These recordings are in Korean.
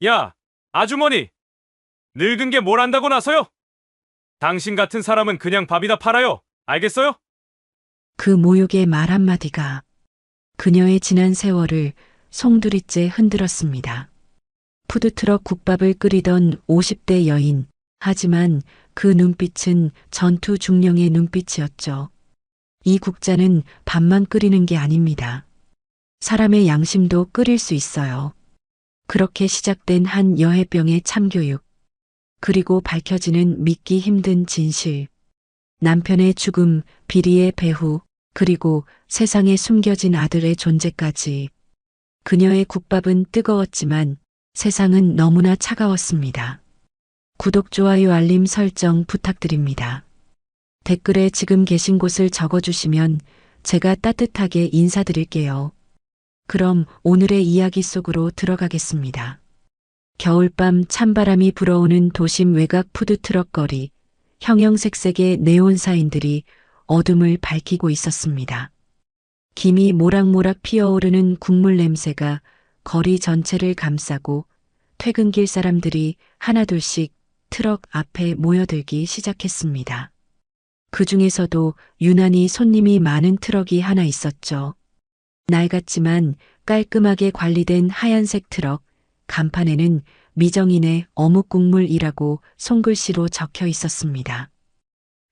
야, 아주머니! 늙은 게 뭘 안다고 나서요? 당신 같은 사람은 그냥 밥이나 팔아요. 알겠어요? 그 모욕의 말 한마디가 그녀의 지난 세월을 송두리째 흔들었습니다. 푸드트럭 국밥을 끓이던 50대 여인. 하지만 그 눈빛은 전투 중령의 눈빛이었죠. 이 국자는 밥만 끓이는 게 아닙니다. 사람의 양심도 끓일 수 있어요. 그렇게 시작된 한 여해병의 참교육. 그리고 밝혀지는 믿기 힘든 진실. 남편의 죽음, 비리의 배후, 그리고 세상에 숨겨진 아들의 존재까지. 그녀의 국밥은 뜨거웠지만 세상은 너무나 차가웠습니다. 구독, 좋아요, 알림 설정 부탁드립니다. 댓글에 지금 계신 곳을 적어주시면 제가 따뜻하게 인사드릴게요. 그럼 오늘의 이야기 속으로 들어가겠습니다. 겨울밤 찬바람이 불어오는 도심 외곽 푸드트럭 거리. 형형색색의 네온사인들이 어둠을 밝히고 있었습니다. 김이 모락모락 피어오르는 국물 냄새가 거리 전체를 감싸고 퇴근길 사람들이 하나둘씩 트럭 앞에 모여들기 시작했습니다. 그 중에서도 유난히 손님이 많은 트럭이 하나 있었죠. 낡았지만 깔끔하게 관리된 하얀색 트럭. 간판에는 미정인의 어묵국물이라고 손글씨로 적혀 있었습니다.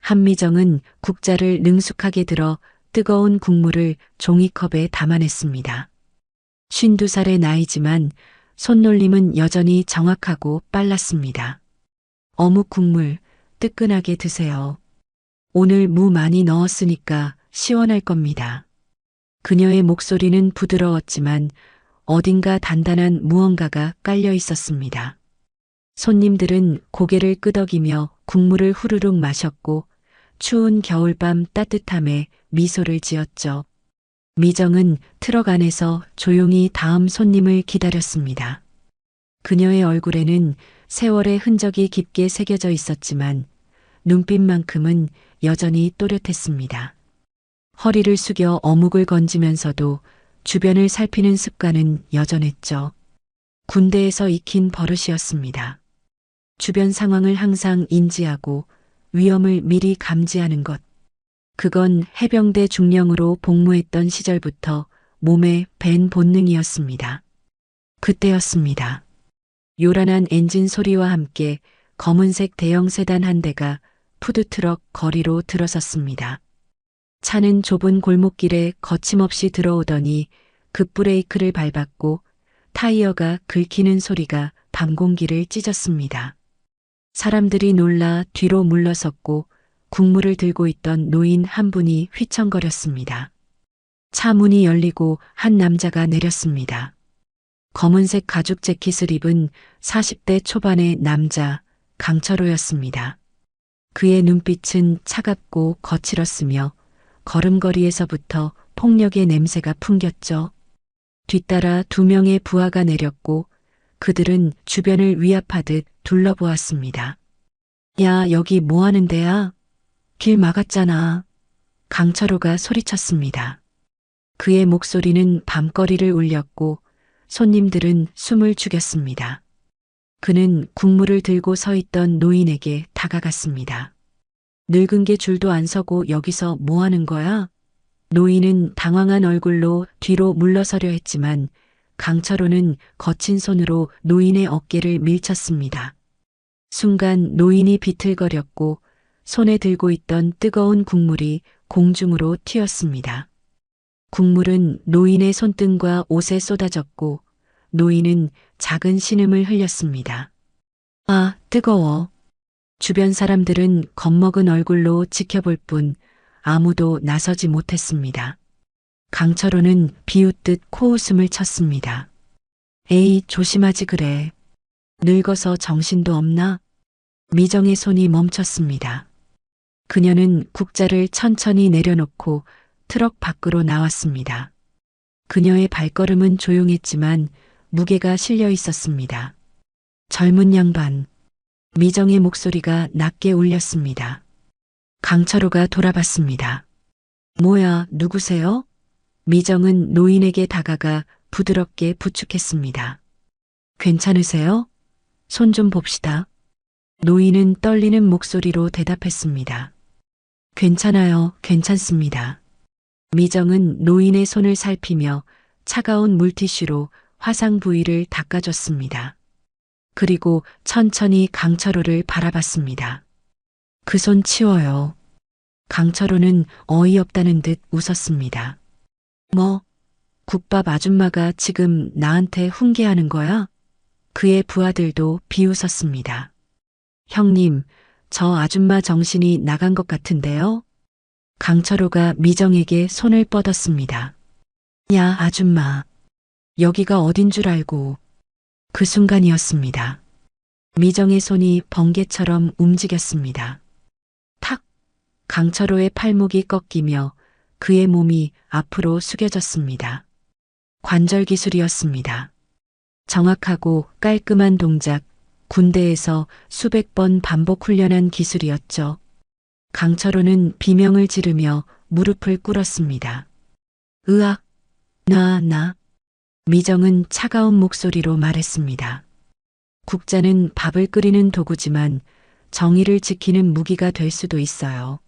한미정은 국자를 능숙하게 들어 뜨거운 국물을 종이컵에 담아냈습니다. 52살의 나이지만 손놀림은 여전히 정확하고 빨랐습니다. 어묵국물 뜨끈하게 드세요. 오늘 무 많이 넣었으니까 시원할 겁니다. 그녀의 목소리는 부드러웠지만 어딘가 단단한 무언가가 깔려 있었습니다. 손님들은 고개를 끄덕이며 국물을 후루룩 마셨고 추운 겨울밤 따뜻함에 미소를 지었죠. 미정은 트럭 안에서 조용히 다음 손님을 기다렸습니다. 그녀의 얼굴에는 세월의 흔적이 깊게 새겨져 있었지만 눈빛만큼은 여전히 또렷했습니다. 허리를 숙여 어묵을 건지면서도 주변을 살피는 습관은 여전했죠. 군대에서 익힌 버릇이었습니다. 주변 상황을 항상 인지하고 위험을 미리 감지하는 것. 그건 해병대 중령으로 복무했던 시절부터 몸에 밴 본능이었습니다. 그때였습니다. 요란한 엔진 소리와 함께 검은색 대형 세단 한 대가 푸드트럭 거리로 들어섰습니다. 차는 좁은 골목길에 거침없이 들어오더니 급브레이크를 밟았고 타이어가 긁히는 소리가 밤 공기를 찢었습니다. 사람들이 놀라 뒤로 물러섰고 국물을 들고 있던 노인 한 분이 휘청거렸습니다. 차 문이 열리고 한 남자가 내렸습니다. 검은색 가죽 재킷을 입은 40대 초반의 남자 강철호였습니다. 그의 눈빛은 차갑고 거칠었으며 걸음걸이에서부터 폭력의 냄새가 풍겼죠. 뒤따라 2명의 부하가 내렸고 그들은 주변을 위압하듯 둘러보았습니다. 야, 여기 뭐 하는 데야? 길 막았잖아. 강철호가 소리쳤습니다. 그의 목소리는 밤거리를 울렸고 손님들은 숨을 죽였습니다. 그는 국물을 들고 서 있던 노인에게 다가갔습니다. 늙은 게 줄도 안 서고 여기서 뭐 하는 거야? 노인은 당황한 얼굴로 뒤로 물러서려 했지만 강철호는 거친 손으로 노인의 어깨를 밀쳤습니다. 순간 노인이 비틀거렸고 손에 들고 있던 뜨거운 국물이 공중으로 튀었습니다. 국물은 노인의 손등과 옷에 쏟아졌고 노인은 작은 신음을 흘렸습니다. 아, 뜨거워. 주변 사람들은 겁먹은 얼굴로 지켜볼 뿐 아무도 나서지 못했습니다. 강철호는 비웃듯 코웃음을 쳤습니다. 에이, 조심하지 그래. 늙어서 정신도 없나? 미정의 손이 멈췄습니다. 그녀는 국자를 천천히 내려놓고 트럭 밖으로 나왔습니다. 그녀의 발걸음은 조용했지만 무게가 실려 있었습니다. 젊은 양반. 미정의 목소리가 낮게 울렸습니다. 강철호가 돌아봤습니다. 뭐야, 누구세요? 미정은 노인에게 다가가 부드럽게 부축했습니다. 괜찮으세요? 손 좀 봅시다. 노인은 떨리는 목소리로 대답했습니다. 괜찮아요, 괜찮습니다. 미정은 노인의 손을 살피며 차가운 물티슈로 화상 부위를 닦아줬습니다. 그리고 천천히 강철호를 바라봤습니다. 그 손 치워요. 강철호는 어이없다는 듯 웃었습니다. 뭐, 국밥 아줌마가 지금 나한테 훈계하는 거야? 그의 부하들도 비웃었습니다. 형님, 저 아줌마 정신이 나간 것 같은데요? 강철호가 미정에게 손을 뻗었습니다. 야, 아줌마. 여기가 어딘 줄 알고. 그 순간이었습니다. 미정의 손이 번개처럼 움직였습니다. 탁! 강철호의 팔목이 꺾이며 그의 몸이 앞으로 숙여졌습니다. 관절 기술이었습니다. 정확하고 깔끔한 동작, 군대에서 수백 번 반복 훈련한 기술이었죠. 강철호는 비명을 지르며 무릎을 꿇었습니다. 으악! 나. 미정은 차가운 목소리로 말했습니다. 국자는 밥을 끓이는 도구지만 정의를 지키는 무기가 될 수도 있어요.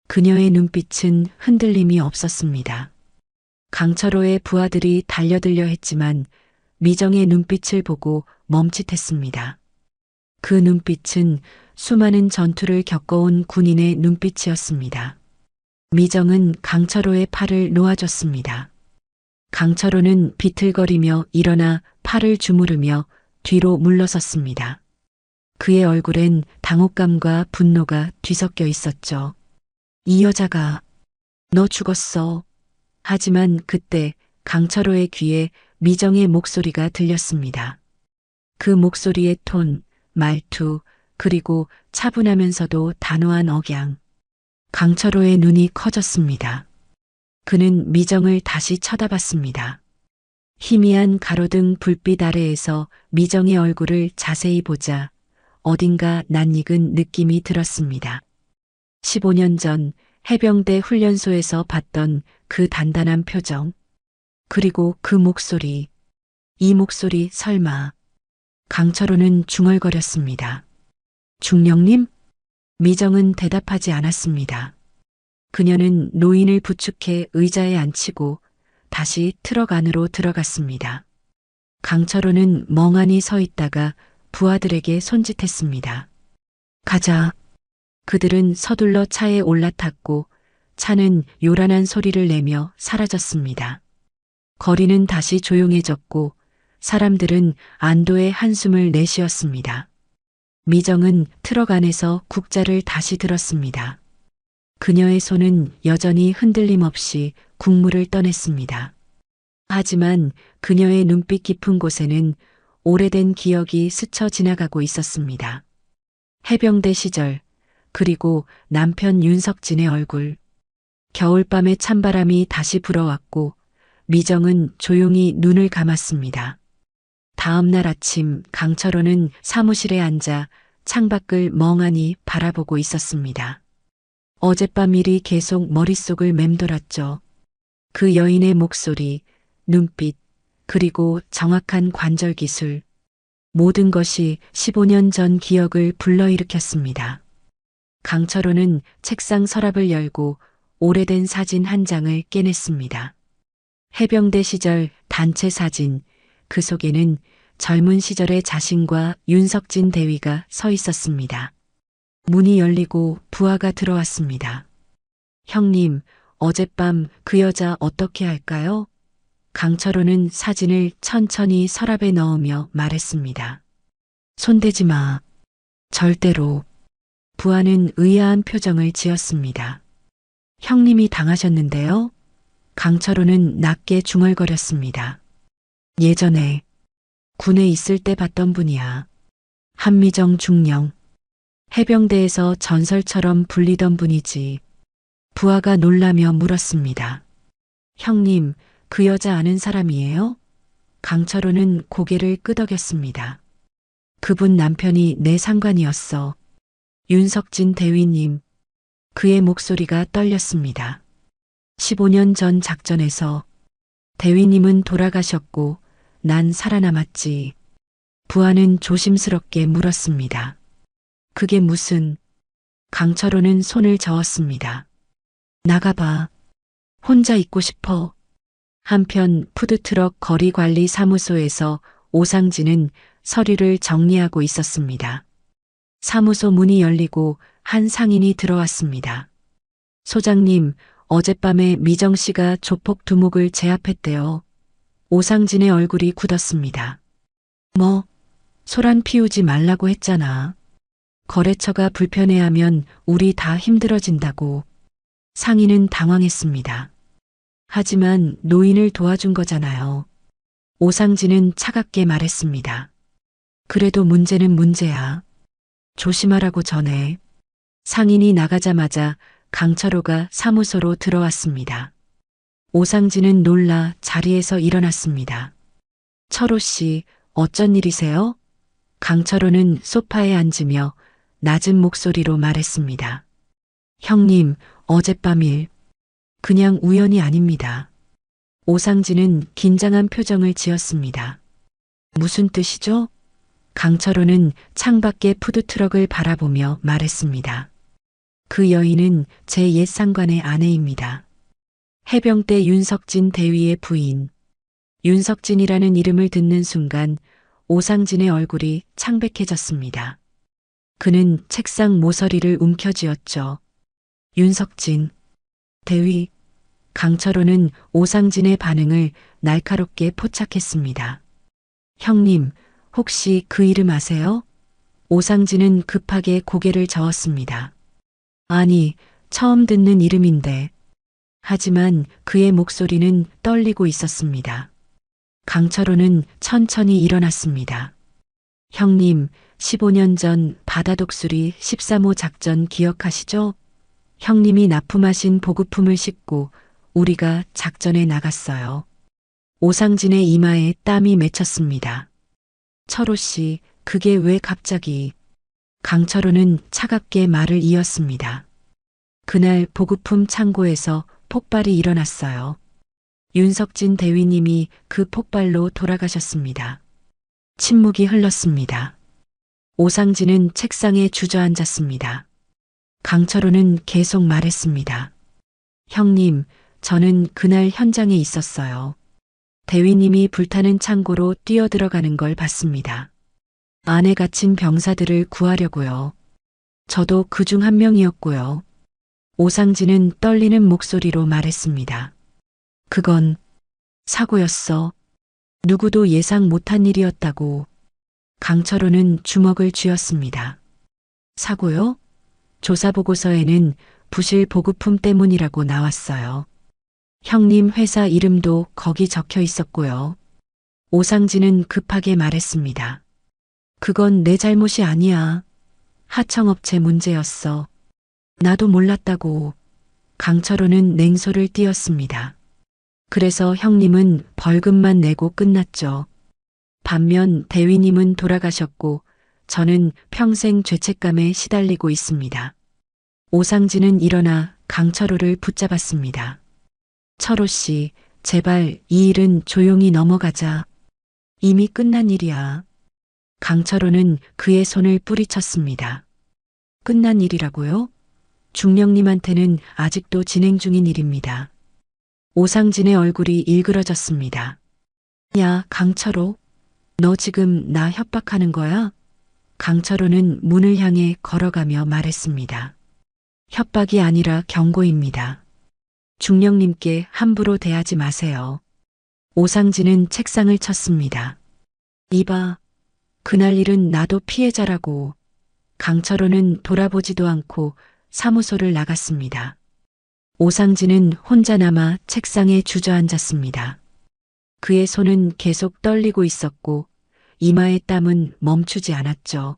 그녀의 눈빛은 흔들림이 없었습니다. 강철호의 부하들이 달려들려 했지만 미정의 눈빛을 보고 멈칫했습니다. 그 눈빛은 수많은 전투를 겪어온 군인의 눈빛이었습니다. 미정은 강철호의 팔을 놓아줬습니다. 강철호는 비틀거리며 일어나 팔을 주무르며 뒤로 물러섰습니다. 그의 얼굴엔 당혹감과 분노가 뒤섞여 있었죠. 이 여자가 너 죽었어. 하지만 그때 강철호의 귀에 미정의 목소리가 들렸습니다. 그 목소리의 톤, 말투, 그리고 차분하면서도 단호한 억양. 강철호의 눈이 커졌습니다. 그는 미정을 다시 쳐다봤습니다. 희미한 가로등 불빛 아래에서 미정의 얼굴을 자세히 보자 어딘가 낯익은 느낌이 들었습니다. 15년 전 해병대 훈련소에서 봤던 그 단단한 표정. 그리고 그 목소리. 이 목소리 설마. 강철호는 중얼거렸습니다. 중령님? 미정은 대답하지 않았습니다. 그녀는 노인을 부축해 의자에 앉히고 다시 트럭 안으로 들어갔습니다. 강철호는 멍하니 서 있다가 부하들에게 손짓했습니다. 가자. 그들은 서둘러 차에 올라탔고 차는 요란한 소리를 내며 사라졌습니다. 거리는 다시 조용해졌고 사람들은 안도의 한숨을 내쉬었습니다. 미정은 트럭 안에서 국자를 다시 들었습니다. 그녀의 손은 여전히 흔들림 없이 국물을 떠냈습니다. 하지만 그녀의 눈빛 깊은 곳에는 오래된 기억이 스쳐 지나가고 있었습니다. 해병대 시절, 그리고 남편 윤석진의 얼굴. 겨울밤의 찬바람이 다시 불어왔고 미정은 조용히 눈을 감았습니다. 다음 날 아침 강철호는 사무실에 앉아 창밖을 멍하니 바라보고 있었습니다. 어젯밤 일이 계속 머릿속을 맴돌았죠. 그 여인의 목소리, 눈빛, 그리고 정확한 관절 기술. 모든 것이 15년 전 기억을 불러일으켰습니다. 강철호는 책상 서랍을 열고 오래된 사진 한 장을 깨냈습니다. 해병대 시절 단체 사진, 그 속에는 젊은 시절의 자신과 윤석진 대위가 서 있었습니다. 문이 열리고 부하가 들어왔습니다. 형님, 어젯밤 그 여자 어떻게 할까요? 강철호는 사진을 천천히 서랍에 넣으며 말했습니다. 손대지 마. 절대로. 부하는 의아한 표정을 지었습니다. 형님이 당하셨는데요? 강철호는 낮게 중얼거렸습니다. 예전에 군에 있을 때 봤던 분이야. 한미정 중령. 해병대에서 전설처럼 불리던 분이지. 부하가 놀라며 물었습니다. 형님, 그 여자 아는 사람이에요? 강철호는 고개를 끄덕였습니다. 그분 남편이 내 상관이었어. 윤석진 대위님. 그의 목소리가 떨렸습니다. 15년 전 작전에서 대위님은 돌아가셨고 난 살아남았지. 부하는 조심스럽게 물었습니다. 그게 무슨... 강철호는 손을 저었습니다. 나가봐. 혼자 있고 싶어. 한편 푸드트럭 거리관리사무소에서 오상진은 서류를 정리하고 있었습니다. 사무소 문이 열리고 한 상인이 들어왔습니다. 소장님, 어젯밤에 미정 씨가 조폭 두목을 제압했대요. 오상진의 얼굴이 굳었습니다. 뭐, 소란 피우지 말라고 했잖아. 거래처가 불편해하면 우리 다 힘들어진다고. 상인은 당황했습니다. 하지만 노인을 도와준 거잖아요. 오상진은 차갑게 말했습니다. 그래도 문제는 문제야. 조심하라고 전해. 상인이 나가자마자 강철호가 사무소로 들어왔습니다. 오상진은 놀라 자리에서 일어났습니다. 철호 씨, 어쩐 일이세요? 강철호는 소파에 앉으며 낮은 목소리로 말했습니다. 형님, 어젯밤 일. 그냥 우연이 아닙니다. 오상진은 긴장한 표정을 지었습니다. 무슨 뜻이죠? 강철호는 창밖의 푸드트럭을 바라보며 말했습니다. 그 여인은 제 옛 상관의 아내입니다. 해병대 윤석진 대위의 부인. 윤석진이라는 이름을 듣는 순간 오상진의 얼굴이 창백해졌습니다. 그는 책상 모서리를 움켜쥐었죠. 윤석진. 대위. 강철호는 오상진의 반응을 날카롭게 포착했습니다. 형님, 혹시 그 이름 아세요? 오상진은 급하게 고개를 저었습니다. 아니, 처음 듣는 이름인데. 하지만 그의 목소리는 떨리고 있었습니다. 강철호는 천천히 일어났습니다. 형님, 15년 전 바다독수리 13호 작전 기억하시죠? 형님이 납품하신 보급품을 싣고 우리가 작전에 나갔어요. 오상진의 이마에 땀이 맺혔습니다. 철호 씨, 그게 왜 갑자기... 강철호는 차갑게 말을 이었습니다. 그날 보급품 창고에서 폭발이 일어났어요. 윤석진 대위님이 그 폭발로 돌아가셨습니다. 침묵이 흘렀습니다. 오상진은 책상에 주저앉았습니다. 강철호는 계속 말했습니다. 형님, 저는 그날 현장에 있었어요. 대위님이 불타는 창고로 뛰어들어가는 걸 봤습니다. 안에 갇힌 병사들을 구하려고요. 저도 그중 한 명이었고요. 오상진은 떨리는 목소리로 말했습니다. 그건 사고였어. 누구도 예상 못한 일이었다고. 강철호는 주먹을 쥐었습니다. 사고요? 조사보고서에는 부실 보급품 때문이라고 나왔어요. 형님 회사 이름도 거기 적혀 있었고요. 오상진은 급하게 말했습니다. 그건 내 잘못이 아니야. 하청업체 문제였어. 나도 몰랐다고. 강철호는 냉소를 띄었습니다. 그래서 형님은 벌금만 내고 끝났죠. 반면 대위님은 돌아가셨고 저는 평생 죄책감에 시달리고 있습니다. 오상진은 일어나 강철호를 붙잡았습니다. 철호 씨, 제발 이 일은 조용히 넘어가자. 이미 끝난 일이야. 강철호는 그의 손을 뿌리쳤습니다. 끝난 일이라고요? 중령님한테는 아직도 진행 중인 일입니다. 오상진의 얼굴이 일그러졌습니다. 야, 강철호. 너 지금 나 협박하는 거야? 강철호는 문을 향해 걸어가며 말했습니다. 협박이 아니라 경고입니다. 중령님께 함부로 대하지 마세요. 오상진은 책상을 쳤습니다. 이봐, 그날 일은 나도 피해자라고. 강철호는 돌아보지도 않고 사무소를 나갔습니다. 오상진은 혼자 남아 책상에 주저앉았습니다. 그의 손은 계속 떨리고 있었고 이마의 땀은 멈추지 않았죠.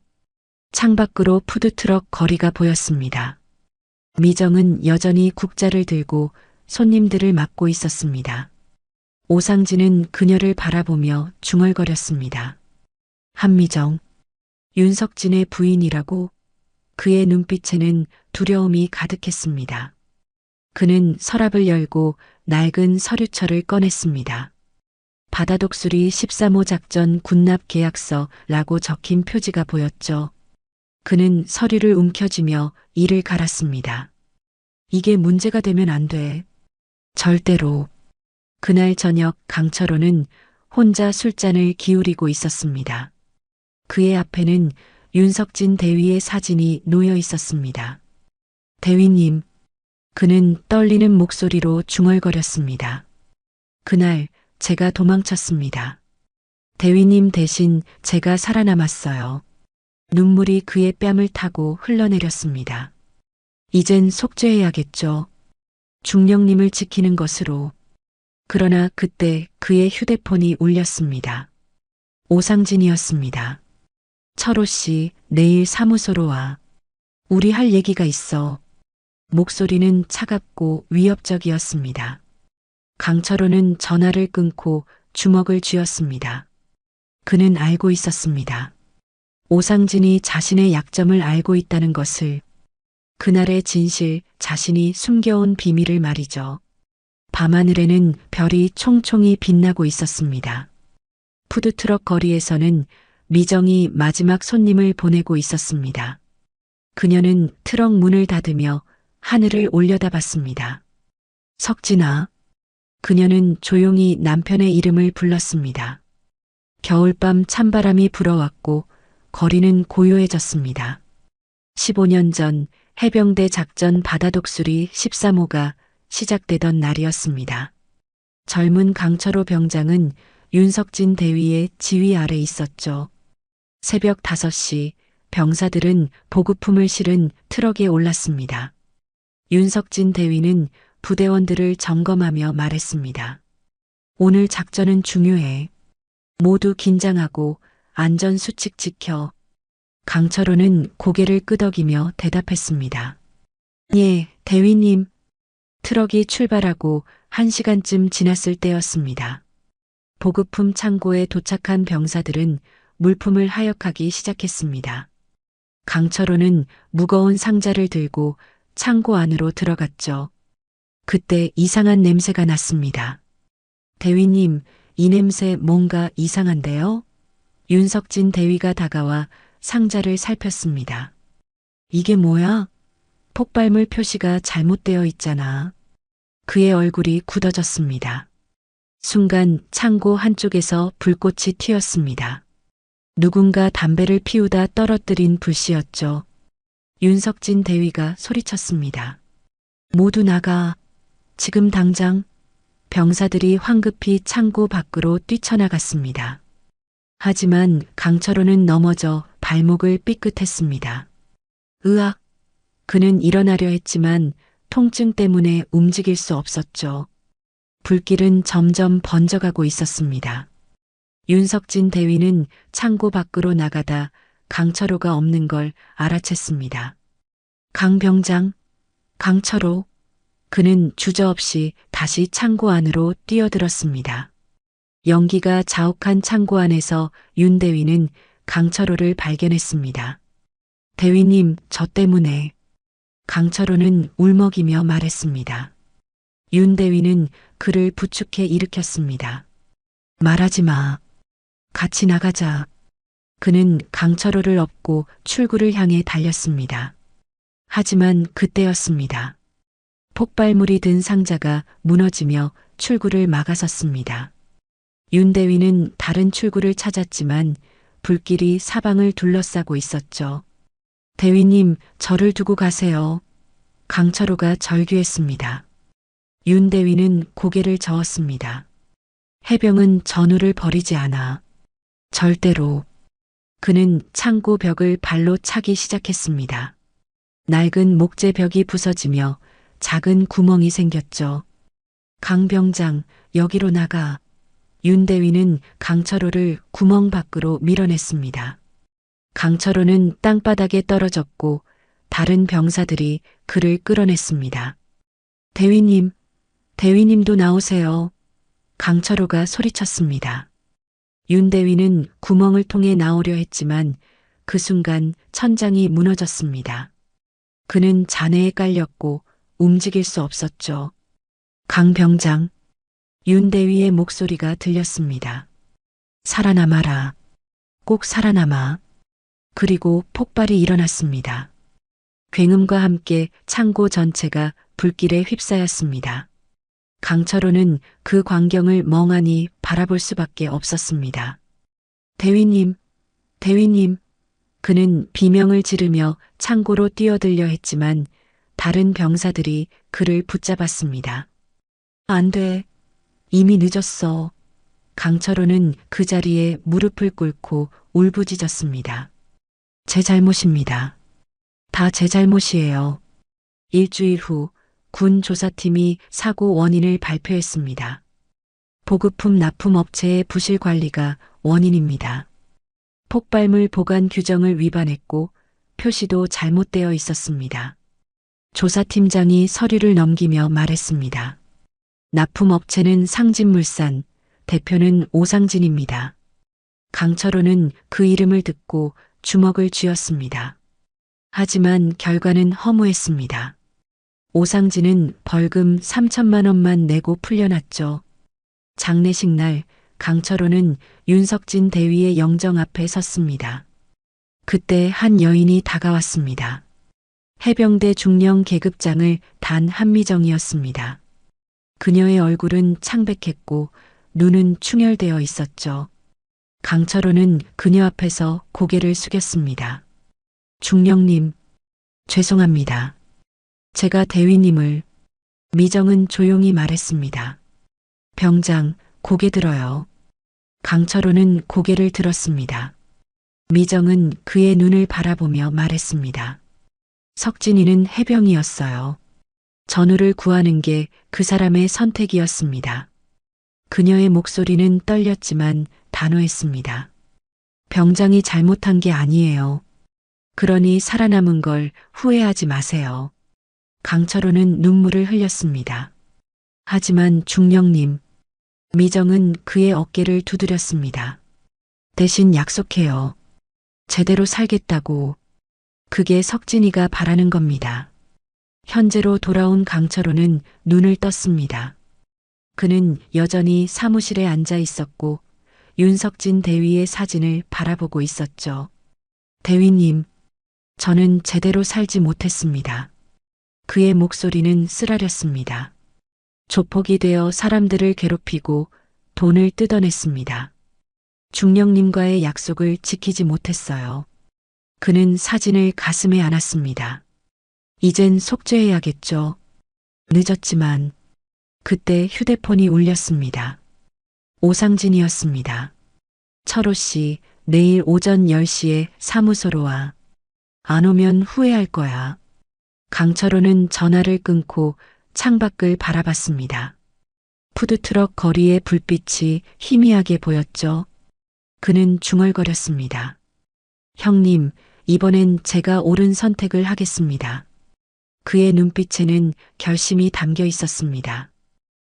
창밖으로 푸드트럭 거리가 보였습니다. 미정은 여전히 국자를 들고 손님들을 맞고 있었습니다. 오상진은 그녀를 바라보며 중얼거렸습니다. 한미정, 윤석진의 부인이라고? 그의 눈빛에는 두려움이 가득했습니다. 그는 서랍을 열고 낡은 서류철을 꺼냈습니다. 바다독수리 13호 작전 군납 계약서라고 적힌 표지가 보였죠. 그는 서류를 움켜쥐며 이를 갈았습니다. 이게 문제가 되면 안 돼. 절대로. 그날 저녁 강철호는 혼자 술잔을 기울이고 있었습니다. 그의 앞에는 윤석진 대위의 사진이 놓여 있었습니다. 대위님, 그는 떨리는 목소리로 중얼거렸습니다. 그날 제가 도망쳤습니다. 대위님 대신 제가 살아남았어요. 눈물이 그의 뺨을 타고 흘러내렸습니다. 이젠 속죄해야겠죠. 중령님을 지키는 것으로. 그러나 그때 그의 휴대폰이 울렸습니다. 오상진이었습니다. 철호 씨, 내일 사무소로 와. 우리 할 얘기가 있어. 목소리는 차갑고 위협적이었습니다. 강철호는 전화를 끊고 주먹을 쥐었습니다. 그는 알고 있었습니다. 오상진이 자신의 약점을 알고 있다는 것을, 그날의 진실, 자신이 숨겨온 비밀을 말이죠. 밤하늘에는 별이 총총히 빛나고 있었습니다. 푸드트럭 거리에서는 미정이 마지막 손님을 보내고 있었습니다. 그녀는 트럭 문을 닫으며 하늘을 올려다봤습니다. 석진아. 그녀는 조용히 남편의 이름을 불렀습니다. 겨울밤 찬바람이 불어왔고 거리는 고요해졌습니다. 15년 전 해병대 작전 바다독수리 13호가 시작되던 날이었습니다. 젊은 강철호 병장은 윤석진 대위의 지휘 아래 있었죠. 새벽 5시 병사들은 보급품을 실은 트럭에 올랐습니다. 윤석진 대위는 부대원들을 점검하며 말했습니다. 오늘 작전은 중요해. 모두 긴장하고 안전수칙 지켜. 강철호는 고개를 끄덕이며 대답했습니다. 예, 대위님. 트럭이 출발하고 1시간쯤 지났을 때였습니다. 보급품 창고에 도착한 병사들은 물품을 하역하기 시작했습니다. 강철호는 무거운 상자를 들고 창고 안으로 들어갔죠. 그때 이상한 냄새가 났습니다. 대위님, 이 냄새 뭔가 이상한데요? 윤석진 대위가 다가와 상자를 살폈습니다. 이게 뭐야? 폭발물 표시가 잘못되어 있잖아. 그의 얼굴이 굳어졌습니다. 순간 창고 한쪽에서 불꽃이 튀었습니다. 누군가 담배를 피우다 떨어뜨린 불씨였죠. 윤석진 대위가 소리쳤습니다. 모두 나가. 지금 당장. 병사들이 황급히 창고 밖으로 뛰쳐나갔습니다. 하지만 강철호는 넘어져 발목을 삐끗했습니다. 으악! 그는 일어나려 했지만 통증 때문에 움직일 수 없었죠. 불길은 점점 번져가고 있었습니다. 윤석진 대위는 창고 밖으로 나가다 강철호가 없는 걸 알아챘습니다. 강 병장, 강철호. 그는 주저없이 다시 창고 안으로 뛰어들었습니다. 연기가 자욱한 창고 안에서 윤 대위는 강철호를 발견했습니다. 대위님, 저 때문에. 강철호는 울먹이며 말했습니다. 윤 대위는 그를 부축해 일으켰습니다. 말하지 마. 같이 나가자. 그는 강철호를 업고 출구를 향해 달렸습니다. 하지만 그때였습니다. 폭발물이 든 상자가 무너지며 출구를 막아섰습니다. 윤 대위는 다른 출구를 찾았지만 불길이 사방을 둘러싸고 있었죠. 대위님, 저를 두고 가세요. 강철호가 절규했습니다. 윤 대위는 고개를 저었습니다. 해병은 전우를 버리지 않아. 절대로. 그는 창고 벽을 발로 차기 시작했습니다. 낡은 목재 벽이 부서지며 작은 구멍이 생겼죠. 강 병장, 여기로 나가. 윤 대위는 강철호를 구멍 밖으로 밀어냈습니다. 강철호는 땅바닥에 떨어졌고 다른 병사들이 그를 끌어냈습니다. 대위님, 대위님도 나오세요. 강철호가 소리쳤습니다. 윤 대위는 구멍을 통해 나오려 했지만 그 순간 천장이 무너졌습니다. 그는 잔해에 깔렸고 움직일 수 없었죠. 강 병장. 윤대위의 목소리가 들렸습니다. 살아남아라. 꼭 살아남아. 그리고 폭발이 일어났습니다. 굉음과 함께 창고 전체가 불길에 휩싸였습니다. 강철호는 그 광경을 멍하니 바라볼 수밖에 없었습니다. 대위님, 대위님. 그는 비명을 지르며 창고로 뛰어들려 했지만 다른 병사들이 그를 붙잡았습니다. 안 돼. 이미 늦었어. 강철호는 그 자리에 무릎을 꿇고 울부짖었습니다. 제 잘못입니다. 다 제 잘못이에요. 일주일 후 군 조사팀이 사고 원인을 발표했습니다. 보급품 납품 업체의 부실 관리가 원인입니다. 폭발물 보관 규정을 위반했고 표시도 잘못되어 있었습니다. 조사팀장이 서류를 넘기며 말했습니다. 납품업체는 상진물산, 대표는 오상진입니다. 강철호는 그 이름을 듣고 주먹을 쥐었습니다. 하지만 결과는 허무했습니다. 오상진은 벌금 3천만 원만 내고 풀려났죠. 장례식 날 강철호는 윤석진 대위의 영정 앞에 섰습니다. 그때 한 여인이 다가왔습니다. 해병대 중령 계급장을 단 한미정이었습니다. 그녀의 얼굴은 창백했고 눈은 충혈되어 있었죠. 강철호는 그녀 앞에서 고개를 숙였습니다. 중령님, 죄송합니다. 제가 대위님을. 미정은 조용히 말했습니다. 병장, 고개 들어요. 강철호는 고개를 들었습니다. 미정은 그의 눈을 바라보며 말했습니다. 석진이는 해병이었어요. 전우를 구하는 게 그 사람의 선택이었습니다. 그녀의 목소리는 떨렸지만 단호했습니다. 병장이 잘못한 게 아니에요. 그러니 살아남은 걸 후회하지 마세요. 강철호는 눈물을 흘렸습니다. 하지만 중령님, 미정은 그의 어깨를 두드렸습니다. 대신 약속해요. 제대로 살겠다고. 그게 석진이가 바라는 겁니다. 현재로 돌아온 강철호는 눈을 떴습니다. 그는 여전히 사무실에 앉아 있었고 윤석진 대위의 사진을 바라보고 있었죠. 대위님, 저는 제대로 살지 못했습니다. 그의 목소리는 쓰라렸습니다. 조폭이 되어 사람들을 괴롭히고 돈을 뜯어냈습니다. 중령님과의 약속을 지키지 못했어요. 그는 사진을 가슴에 안았습니다. 이젠 속죄해야겠죠. 늦었지만 그때 휴대폰이 울렸습니다. 오상진이었습니다. 철호 씨, 내일 오전 10시에 사무소로 와. 안 오면 후회할 거야. 강철호는 전화를 끊고 창밖을 바라봤습니다. 푸드트럭 거리의 불빛이 희미하게 보였죠. 그는 중얼거렸습니다. 형님, 이번엔 제가 옳은 선택을 하겠습니다. 그의 눈빛에는 결심이 담겨 있었습니다.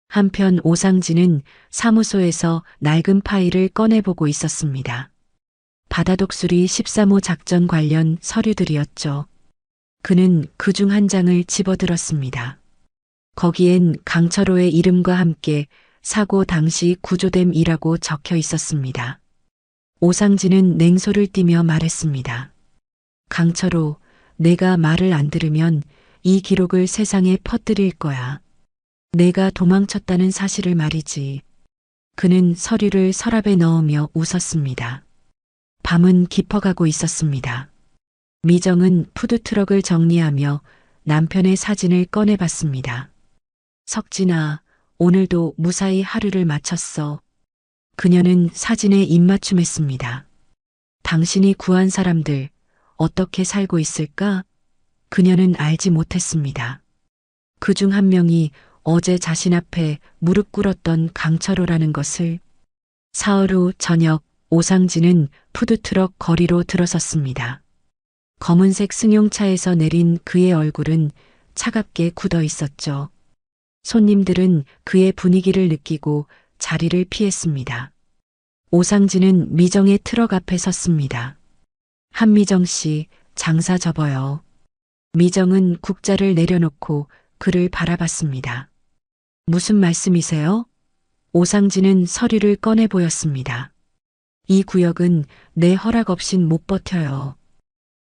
한편 오상진은 사무소에서 낡은 파일을 꺼내보고 있었습니다. 바다독수리 13호 작전 관련 서류들이었죠. 그는 그중 한 장을 집어들었습니다. 거기엔 강철호의 이름과 함께 사고 당시 구조됨이라고 적혀 있었습니다. 오상진은 냉소를 띠며 말했습니다. 강철호, 내가 말을 안 들으면 이 기록을 세상에 퍼뜨릴 거야. 내가 도망쳤다는 사실을 말이지. 그는 서류를 서랍에 넣으며 웃었습니다. 밤은 깊어가고 있었습니다. 미정은 푸드트럭을 정리하며 남편의 사진을 꺼내봤습니다. 석진아, 오늘도 무사히 하루를 마쳤어. 그녀는 사진에 입맞춤했습니다. 당신이 구한 사람들 어떻게 살고 있을까? 그녀는 알지 못했습니다. 그중 한 명이 어제 자신 앞에 무릎 꿇었던 강철호라는 것을. 사흘 후 저녁 오상진은 푸드트럭 거리로 들어섰습니다. 검은색 승용차에서 내린 그의 얼굴은 차갑게 굳어 있었죠. 손님들은 그의 분위기를 느끼고 자리를 피했습니다. 오상진은 미정의 트럭 앞에 섰습니다. 한미정 씨, 장사 접어요. 미정은 국자를 내려놓고 그를 바라봤습니다. 무슨 말씀이세요? 오상진은 서류를 꺼내 보였습니다. 이 구역은 내 허락 없인 못 버텨요.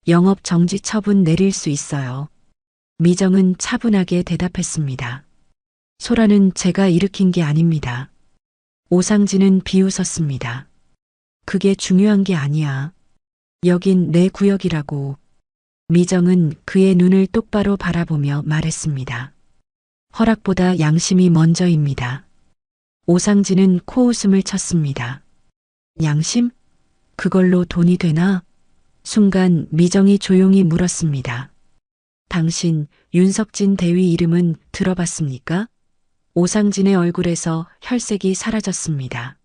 영업 정지 처분 내릴 수 있어요. 미정은 차분하게 대답했습니다. 소란은 제가 일으킨 게 아닙니다. 오상진은 비웃었습니다. 그게 중요한 게 아니야. 여긴 내 구역이라고. 미정은 그의 눈을 똑바로 바라보며 말했습니다. 허락보다 양심이 먼저입니다. 오상진은 코웃음을 쳤습니다. 양심? 그걸로 돈이 되나? 순간 미정이 조용히 물었습니다. 당신 윤석진 대위 이름은 들어봤습니까? 오상진의 얼굴에서 혈색이 사라졌습니다.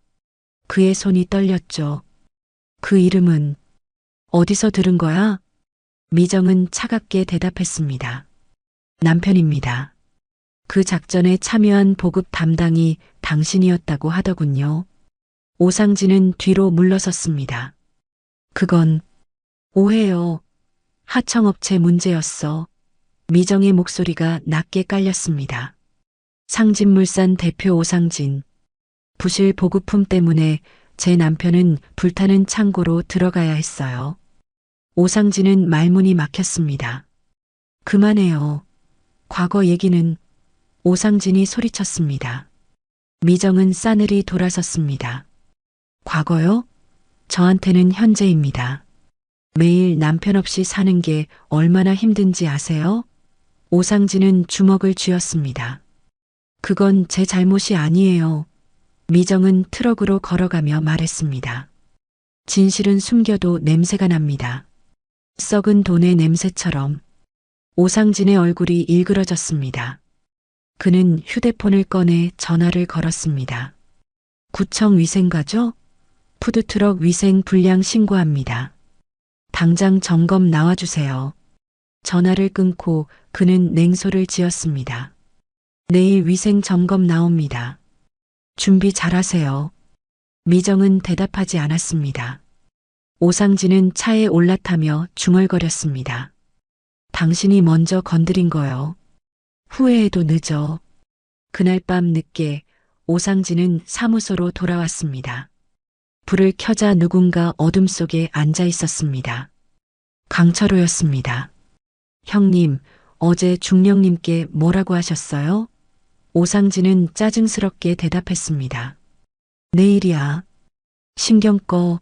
그의 손이 떨렸죠. 그 이름은 어디서 들은 거야? 미정은 차갑게 대답했습니다. 남편입니다. 그 작전에 참여한 보급 담당이 당신이었다고 하더군요. 오상진은 뒤로 물러섰습니다. 그건 오해요. 하청업체 문제였어. 미정의 목소리가 낮게 깔렸습니다. 상진물산 대표 오상진. 부실 보급품 때문에 제 남편은 불타는 창고로 들어가야 했어요. 오상진은 말문이 막혔습니다. 그만해요. 과거 얘기는. 오상진이 소리쳤습니다. 미정은 싸늘히 돌아섰습니다. 과거요? 저한테는 현재입니다. 매일 남편 없이 사는 게 얼마나 힘든지 아세요? 오상진은 주먹을 쥐었습니다. 그건 제 잘못이 아니에요. 미정은 트럭으로 걸어가며 말했습니다. 진실은 숨겨도 냄새가 납니다. 썩은 돈의 냄새처럼. 오상진의 얼굴이 일그러졌습니다. 그는 휴대폰을 꺼내 전화를 걸었습니다. 구청 위생과죠? 푸드트럭 위생 불량 신고합니다. 당장 점검 나와주세요. 전화를 끊고 그는 냉소를 지었습니다. 내일 위생 점검 나옵니다. 준비 잘하세요. 미정은 대답하지 않았습니다. 오상진은 차에 올라타며 중얼거렸습니다. 당신이 먼저 건드린 거요. 후회해도 늦어. 그날 밤 늦게 오상진은 사무소로 돌아왔습니다. 불을 켜자 누군가 어둠 속에 앉아 있었습니다. 강철호였습니다. 형님, 어제 중령님께 뭐라고 하셨어요? 오상진은 짜증스럽게 대답했습니다. 내일이야. 신경 꺼.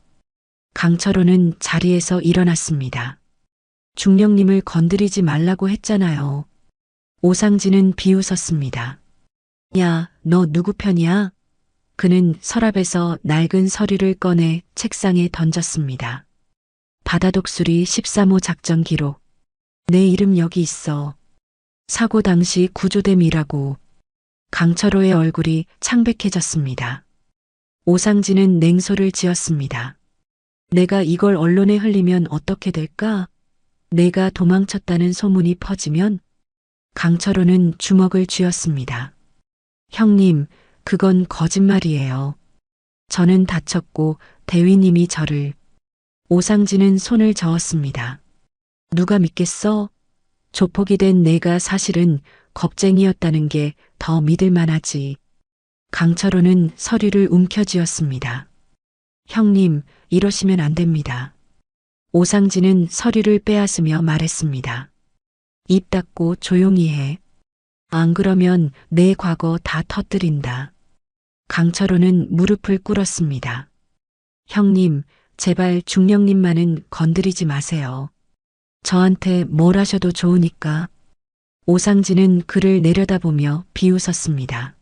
강철호는 자리에서 일어났습니다. 중령님을 건드리지 말라고 했잖아요. 오상진은 비웃었습니다. 야, 너 누구 편이야? 그는 서랍에서 낡은 서류를 꺼내 책상에 던졌습니다. 바다독수리 13호 작전 기록. 내 이름 여기 있어. 사고 당시 구조됨이라고. 강철호의 얼굴이 창백해졌습니다. 오상진은 냉소를 지었습니다. 내가 이걸 언론에 흘리면 어떻게 될까? 내가 도망쳤다는 소문이 퍼지면? 강철호는 주먹을 쥐었습니다. 형님, 그건 거짓말이에요. 저는 다쳤고 대위님이 저를. 오상진은 손을 저었습니다. 누가 믿겠어? 조폭이 된 내가 사실은 겁쟁이였다는 게 더 믿을 만하지. 강철호는 서류를 움켜쥐었습니다. 형님, 이러시면 안 됩니다. 오상진은 서류를 빼앗으며 말했습니다. 입 닫고 조용히 해. 안 그러면 내 과거 다 터뜨린다. 강철호는 무릎을 꿇었습니다. 형님, 제발 중령님만은 건드리지 마세요. 저한테 뭘 하셔도 좋으니까. 오상진은 그를 내려다보며 비웃었습니다.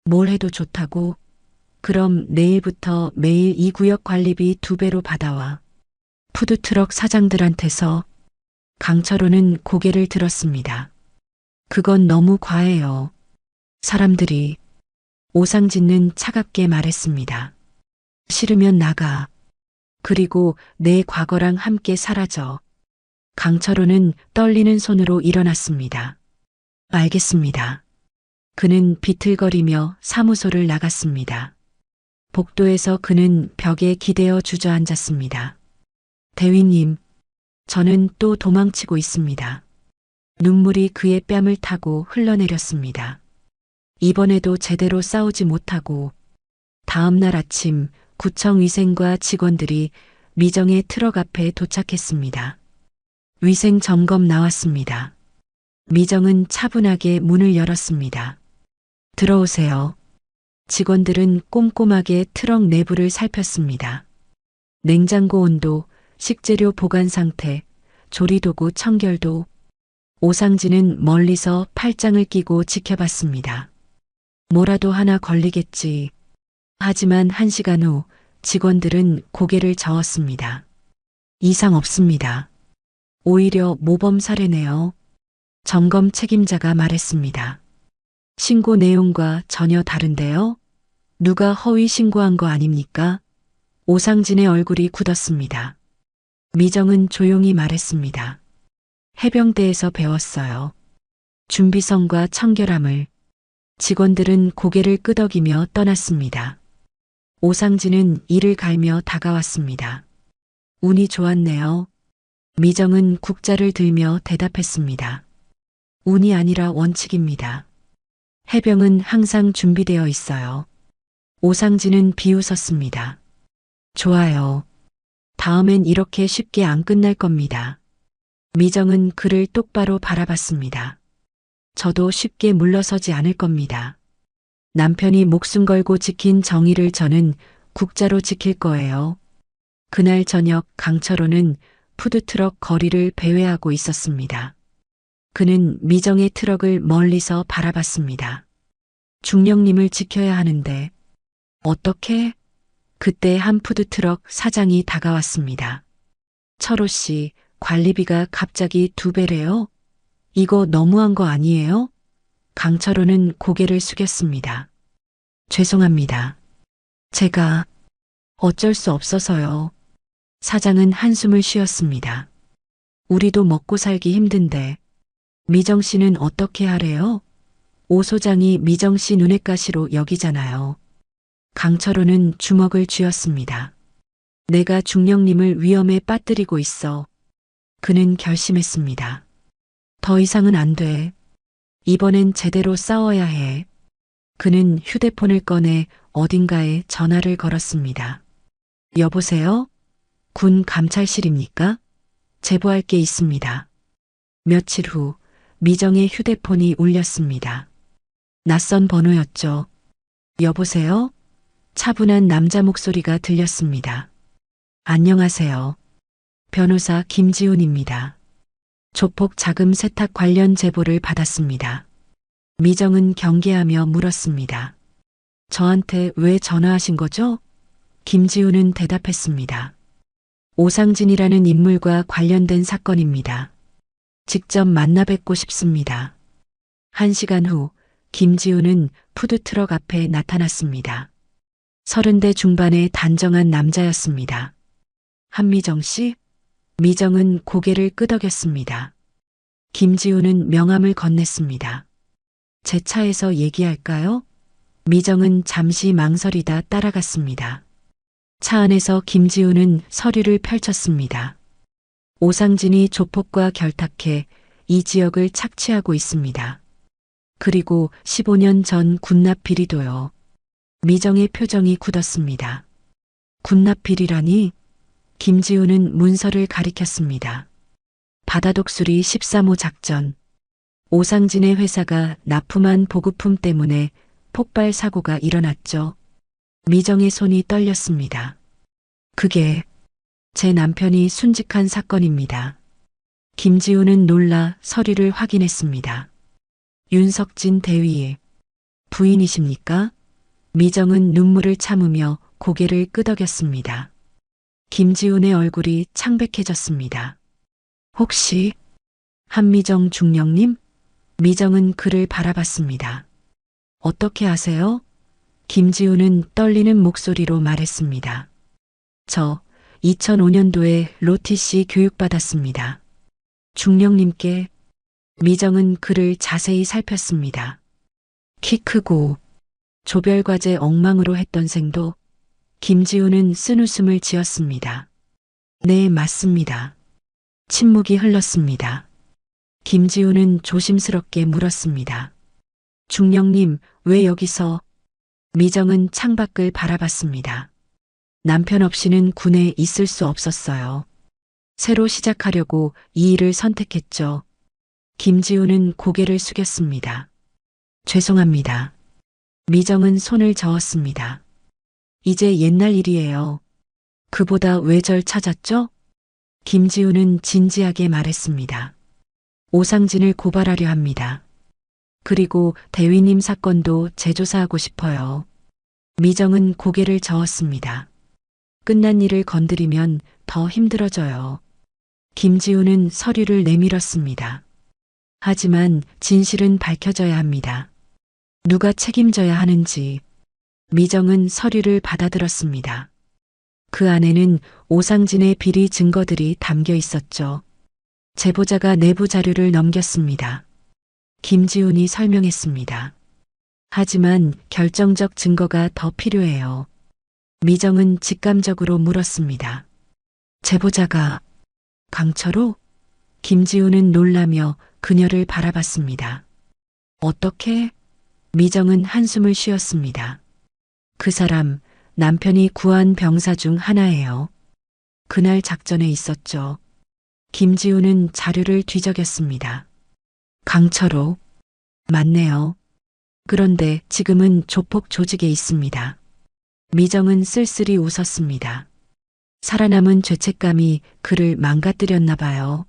뭘 해도 좋다고? 그럼 내일부터 매일 이 구역 관리비 2배로 받아와. 푸드트럭 사장들한테서. 강철호는 고개를 들었습니다. 그건 너무 과해요. 사람들이. 오상진은 차갑게 말했습니다. 싫으면 나가. 그리고 내 과거랑 함께 사라져. 강철호는 떨리는 손으로 일어났습니다. 알겠습니다. 그는 비틀거리며 사무소를 나갔습니다. 복도에서 그는 벽에 기대어 주저앉았습니다. 대위님, 저는 또 도망치고 있습니다. 눈물이 그의 뺨을 타고 흘러내렸습니다. 이번에도 제대로 싸우지 못하고 다음 날 아침 구청 위생과 직원들이 미정의 트럭 앞에 도착했습니다. 위생 점검 나왔습니다. 미정은 차분하게 문을 열었습니다. 들어오세요. 직원들은 꼼꼼하게 트럭 내부를 살폈습니다. 냉장고 온도, 식재료 보관 상태, 조리도구 청결도. 오상진은 멀리서 팔짱을 끼고 지켜봤습니다. 뭐라도 하나 걸리겠지. 하지만 1시간 후 직원들은 고개를 저었습니다. 이상 없습니다. 오히려 모범 사례네요. 점검 책임자가 말했습니다. 신고 내용과 전혀 다른데요? 누가 허위 신고한 거 아닙니까? 오상진의 얼굴이 굳었습니다. 미정은 조용히 말했습니다. 해병대에서 배웠어요. 준비성과 청결함을. 직원들은 고개를 끄덕이며 떠났습니다. 오상진은 이를 갈며 다가왔습니다. 운이 좋았네요. 미정은 국자를 들며 대답했습니다. 운이 아니라 원칙입니다. 해병은 항상 준비되어 있어요. 오상진은 비웃었습니다. 좋아요. 다음엔 이렇게 쉽게 안 끝날 겁니다. 미정은 그를 똑바로 바라봤습니다. 저도 쉽게 물러서지 않을 겁니다. 남편이 목숨 걸고 지킨 정의를 저는 국자로 지킬 거예요. 그날 저녁 강철호는 푸드트럭 거리를 배회하고 있었습니다. 그는 미정의 트럭을 멀리서 바라봤습니다. 중령님을 지켜야 하는데 어떻게? 그때 한 푸드트럭 사장이 다가왔습니다. 철호 씨, 관리비가 갑자기 2배래요? 이거 너무한 거 아니에요? 강철호는 고개를 숙였습니다. 죄송합니다. 제가 어쩔 수 없어서요. 사장은 한숨을 쉬었습니다. 우리도 먹고 살기 힘든데 미정 씨는 어떻게 하래요? 오 소장이 미정 씨 눈엣 가시로 여기잖아요. 강철호는 주먹을 쥐었습니다. 내가 중령님을 위험에 빠뜨리고 있어. 그는 결심했습니다. 더 이상은 안 돼. 이번엔 제대로 싸워야 해. 그는 휴대폰을 꺼내 어딘가에 전화를 걸었습니다. 여보세요? 군 감찰실입니까? 제보할 게 있습니다. 며칠 후 미정의 휴대폰이 울렸습니다. 낯선 번호였죠. 여보세요? 차분한 남자 목소리가 들렸습니다. 안녕하세요. 변호사 김지훈입니다. 조폭 자금 세탁 관련 제보를 받았습니다. 미정은 경계하며 물었습니다. 저한테 왜 전화하신 거죠? 김지훈은 대답했습니다. 오상진이라는 인물과 관련된 사건입니다. 직접 만나 뵙고 싶습니다. 1시간 후 김지훈은 푸드트럭 앞에 나타났습니다. 30대 중반의 단정한 남자였습니다. 한미정 씨? 미정은 고개를 끄덕였습니다. 김지훈은 명함을 건넸습니다. 제 차에서 얘기할까요? 미정은 잠시 망설이다 따라갔습니다. 차 안에서 김지훈은 서류를 펼쳤습니다. 오상진이 조폭과 결탁해 이 지역을 착취하고 있습니다. 그리고 15년 전 군납 비리도요. 미정의 표정이 굳었습니다. 군납 비리라니? 김지훈은 문서를 가리켰습니다. 바다독수리 13호 작전. 오상진의 회사가 납품한 보급품 때문에 폭발 사고가 일어났죠. 미정의 손이 떨렸습니다. 그게 제 남편이 순직한 사건입니다. 김지훈은 놀라 서류를 확인했습니다. 윤석진 대위의 부인이십니까? 미정은 눈물을 참으며 고개를 끄덕였습니다. 김지훈의 얼굴이 창백해졌습니다. 혹시 한미정 중령님? 미정은 그를 바라봤습니다. 어떻게 아세요? 김지훈은 떨리는 목소리로 말했습니다. 저 2005년도에 로티씨 교육받았습니다. 중령님께. 미정은 그를 자세히 살폈습니다. 키 크고 조별과제 엉망으로 했던 생도. 김지훈은 쓴웃음을 지었습니다. 네, 맞습니다. 침묵이 흘렀습니다. 김지훈은 조심스럽게 물었습니다. 중령님, 왜 여기서? 미정은 창밖을 바라봤습니다. 남편 없이는 군에 있을 수 없었어요. 새로 시작하려고 이 일을 선택했죠. 김지우는 고개를 숙였습니다. 죄송합니다. 미정은 손을 저었습니다. 이제 옛날 일이에요. 그보다 왜 절 찾았죠? 김지우는 진지하게 말했습니다. 오상진을 고발하려 합니다. 그리고 대위님 사건도 재조사하고 싶어요. 미정은 고개를 저었습니다. 끝난 일을 건드리면 더 힘들어져요. 김지우는 서류를 내밀었습니다. 하지만 진실은 밝혀져야 합니다. 누가 책임져야 하는지. 미정은 서류를 받아들었습니다. 그 안에는 오상진의 비리 증거들이 담겨 있었죠. 제보자가 내부 자료를 넘겼습니다. 김지훈이 설명했습니다. 하지만 결정적 증거가 더 필요해요. 미정은 직감적으로 물었습니다. 제보자가 강철호? 김지훈은 놀라며 그녀를 바라봤습니다. 어떻게? 미정은 한숨을 쉬었습니다. 그 사람, 남편이 구한 병사 중 하나예요. 그날 작전에 있었죠. 김지우는 자료를 뒤적였습니다. 강철호. 맞네요. 그런데 지금은 조폭 조직에 있습니다. 미정은 쓸쓸히 웃었습니다. 살아남은 죄책감이 그를 망가뜨렸나 봐요.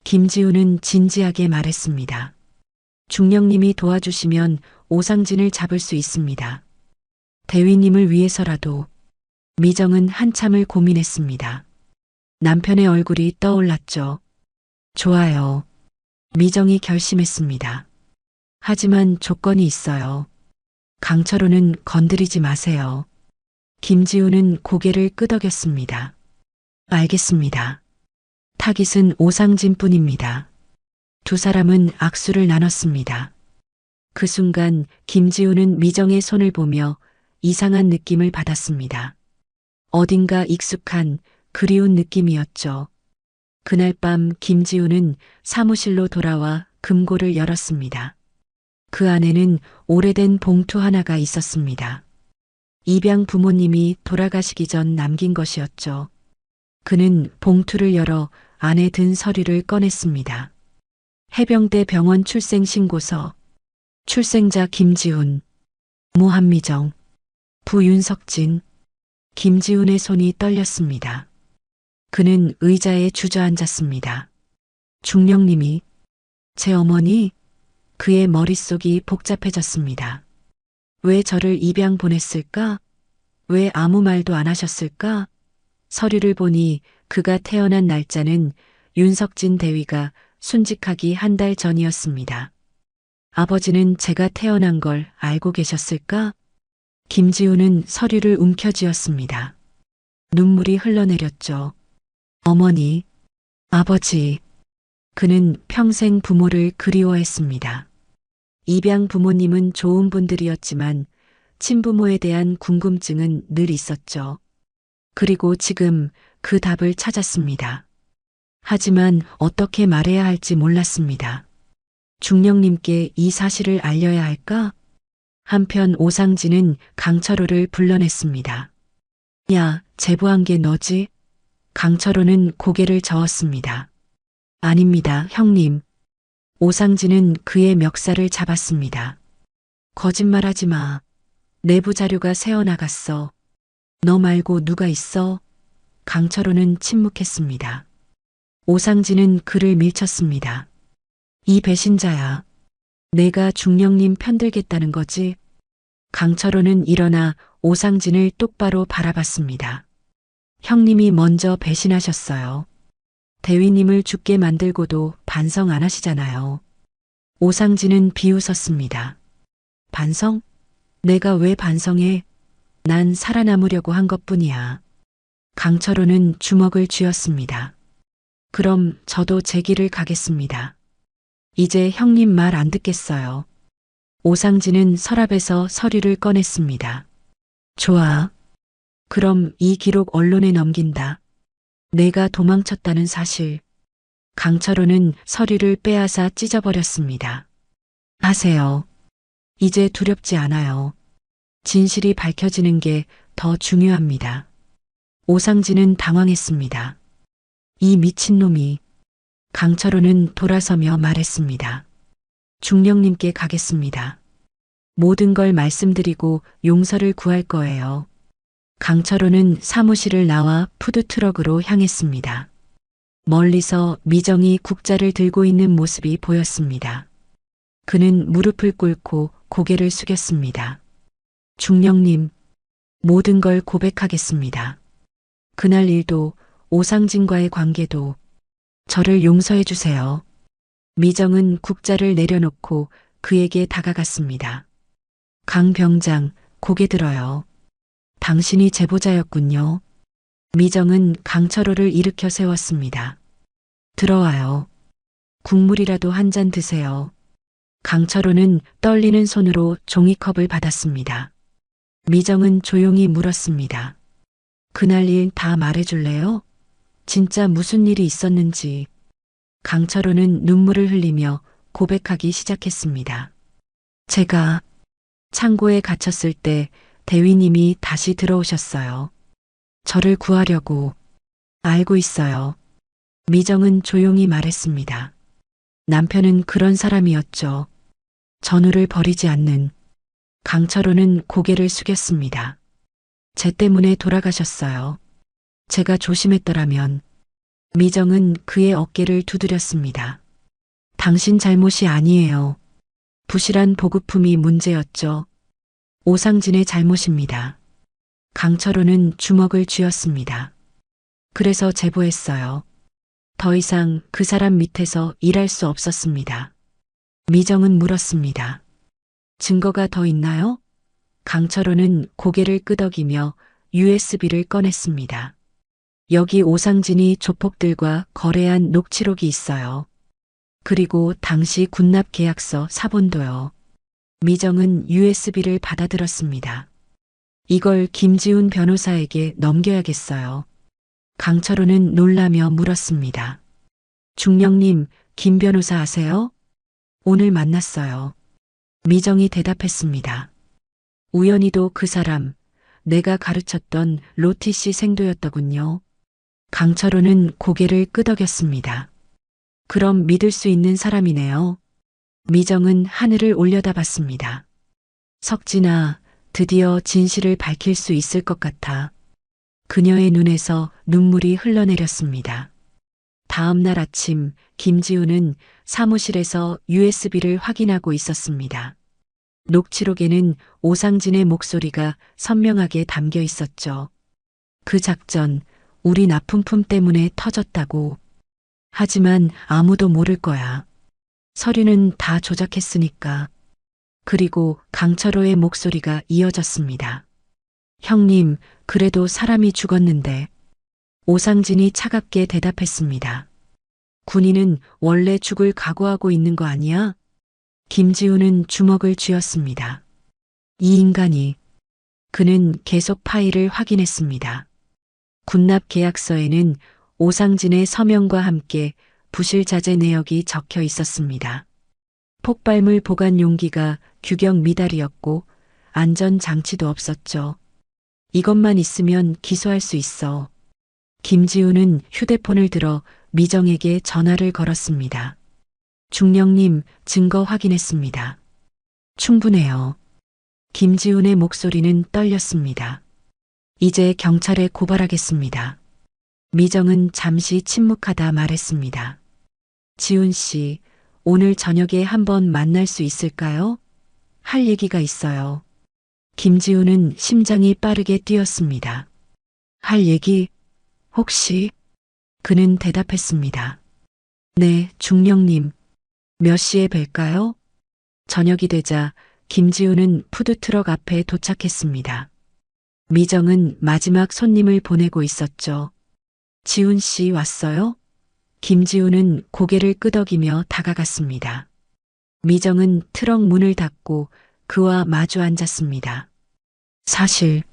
김지우는 진지하게 말했습니다. 중령님이 도와주시면 오상진을 잡을 수 있습니다. 대위님을 위해서라도. 미정은 한참을 고민했습니다. 남편의 얼굴이 떠올랐죠. 좋아요. 미정이 결심했습니다. 하지만 조건이 있어요. 강철호는 건드리지 마세요. 김지우는 고개를 끄덕였습니다. 알겠습니다. 타깃은 오상진뿐입니다. 두 사람은 악수를 나눴습니다. 그 순간 김지우는 미정의 손을 보며 이상한 느낌을 받았습니다. 어딘가 익숙한 그리운 느낌이었죠. 그날 밤 김지우는 사무실로 돌아와 금고를 열었습니다. 그 안에는 오래된 봉투 하나가 있었습니다. 입양 부모님이 돌아가시기 전 남긴 것이었죠. 그는 봉투를 열어 안에 든 서류를 꺼냈습니다. 해병대 병원 출생 신고서, 출생자 김지훈, 무한미정, 부 윤석진. 김지훈의 손이 떨렸습니다. 그는 의자에 주저앉았습니다. 중령님이, 제 어머니. 그의 머릿속이 복잡해졌습니다. 왜 저를 입양 보냈을까? 왜 아무 말도 안 하셨을까? 서류를 보니 그가 태어난 날짜는 윤석진 대위가 순직하기 한 달 전이었습니다. 아버지는 제가 태어난 걸 알고 계셨을까? 김지우는 서류를 움켜쥐었습니다. 눈물이 흘러내렸죠. 어머니, 아버지. 그는 평생 부모를 그리워했습니다. 입양 부모님은 좋은 분들이었지만 친부모에 대한 궁금증은 늘 있었죠. 그리고 지금 그 답을 찾았습니다. 하지만 어떻게 말해야 할지 몰랐습니다. 중령님께 이 사실을 알려야 할까? 한편 오상진은 강철호를 불러냈습니다. 야, 제보한 게 너지? 강철호는 고개를 저었습니다. 아닙니다, 형님. 오상진은 그의 멱살을 잡았습니다. 거짓말하지 마. 내부 자료가 새어나갔어. 너 말고 누가 있어? 강철호는 침묵했습니다. 오상진은 그를 밀쳤습니다. 이 배신자야. 내가 중령님 편들겠다는 거지? 강철호는 일어나 오상진을 똑바로 바라봤습니다. 형님이 먼저 배신하셨어요. 대위님을 죽게 만들고도 반성 안 하시잖아요. 오상진은 비웃었습니다. 반성? 내가 왜 반성해? 난 살아남으려고 한 것뿐이야. 강철호는 주먹을 쥐었습니다. 그럼 저도 제 길을 가겠습니다. 이제 형님 말 안 듣겠어요. 오상진은 서랍에서 서류를 꺼냈습니다. 좋아. 그럼 이 기록 언론에 넘긴다. 내가 도망쳤다는 사실. 강철호는 서류를 빼앗아 찢어버렸습니다. 하세요. 이제 두렵지 않아요. 진실이 밝혀지는 게 더 중요합니다. 오상진은 당황했습니다. 이 미친놈이. 강철호는 돌아서며 말했습니다. 중령님께 가겠습니다. 모든 걸 말씀드리고 용서를 구할 거예요. 강철호는 사무실을 나와 푸드트럭으로 향했습니다. 멀리서 미정이 국자를 들고 있는 모습이 보였습니다. 그는 무릎을 꿇고 고개를 숙였습니다. 중령님, 모든 걸 고백하겠습니다. 그날 일도 오상진과의 관계도 저를 용서해 주세요. 미정은 국자를 내려놓고 그에게 다가갔습니다. 강 병장, 고개 들어요. 당신이 제보자였군요. 미정은 강철호를 일으켜 세웠습니다. 들어와요. 국물이라도 한 잔 드세요. 강철호는 떨리는 손으로 종이컵을 받았습니다. 미정은 조용히 물었습니다. 그날 일 다 말해줄래요? 진짜 무슨 일이 있었는지. 강철호는 눈물을 흘리며 고백하기 시작했습니다. 제가 창고에 갇혔을 때 대위님이 다시 들어오셨어요. 저를 구하려고. 알고 있어요. 미정은 조용히 말했습니다. 남편은 그런 사람이었죠. 전우를 버리지 않는. 강철호는 고개를 숙였습니다. 제 때문에 돌아가셨어요. 제가 조심했더라면. 미정은 그의 어깨를 두드렸습니다. 당신 잘못이 아니에요. 부실한 보급품이 문제였죠. 오상진의 잘못입니다. 강철호는 주먹을 쥐었습니다. 그래서 제보했어요. 더 이상 그 사람 밑에서 일할 수 없었습니다. 미정은 물었습니다. 증거가 더 있나요? 강철호는 고개를 끄덕이며 USB를 꺼냈습니다. 여기 오상진이 조폭들과 거래한 녹취록이 있어요. 그리고 당시 군납 계약서 사본도요. 미정은 USB를 받아들었습니다. 이걸 김지훈 변호사에게 넘겨야겠어요. 강철호는 놀라며 물었습니다. 중령님, 김 변호사 아세요? 오늘 만났어요. 미정이 대답했습니다. 우연히도 그 사람, 내가 가르쳤던 로티씨 생도였더군요. 강철호는 고개를 끄덕였습니다. 그럼 믿을 수 있는 사람이네요. 미정은 하늘을 올려다봤습니다. 석진아, 드디어 진실을 밝힐 수 있을 것 같아. 그녀의 눈에서 눈물이 흘러내렸습니다. 다음 날 아침 김지우는 사무실에서 USB를 확인하고 있었습니다. 녹취록에는 오상진의 목소리가 선명하게 담겨 있었죠. 그 작전, 우리 납품품 때문에 터졌다고. 하지만 아무도 모를 거야. 서류는 다 조작했으니까. 그리고 강철호의 목소리가 이어졌습니다. 형님, 그래도 사람이 죽었는데. 오상진이 차갑게 대답했습니다. 군인은 원래 죽을 각오하고 있는 거 아니야? 김지우는 주먹을 쥐었습니다. 이 인간이. 그는 계속 파일을 확인했습니다. 군납 계약서에는 오상진의 서명과 함께 부실 자재 내역이 적혀 있었습니다. 폭발물 보관 용기가 규격 미달이었고 안전 장치도 없었죠. 이것만 있으면 기소할 수 있어. 김지우는 휴대폰을 들어 미정에게 전화를 걸었습니다. 중령님, 증거 확인했습니다. 충분해요. 김지훈의 목소리는 떨렸습니다. 이제 경찰에 고발하겠습니다. 미정은 잠시 침묵하다 말했습니다. 지훈 씨, 오늘 저녁에 한번 만날 수 있을까요? 할 얘기가 있어요. 김지훈은 심장이 빠르게 뛰었습니다. 할 얘기? 혹시? 그는 대답했습니다. 네, 중령님. 몇 시에 뵐까요? 저녁이 되자 김지훈은 푸드트럭 앞에 도착했습니다. 미정은 마지막 손님을 보내고 있었죠. 지훈 씨 왔어요? 김지훈은 고개를 끄덕이며 다가갔습니다. 미정은 트럭 문을 닫고 그와 마주 앉았습니다. 사실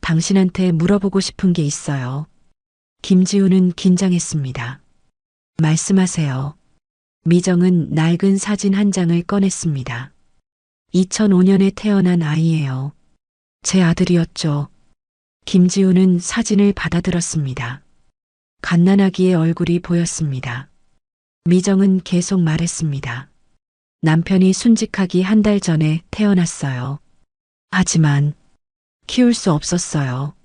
당신한테 물어보고 싶은 게 있어요. 김지훈은 긴장했습니다. 말씀하세요. 미정은 낡은 사진 한 장을 꺼냈습니다. 2005년에 태어난 아이예요. 제 아들이었죠. 김지우는 사진을 받아들었습니다. 갓난아기의 얼굴이 보였습니다. 미정은 계속 말했습니다. 남편이 순직하기 한 달 전에 태어났어요. 하지만 키울 수 없었어요.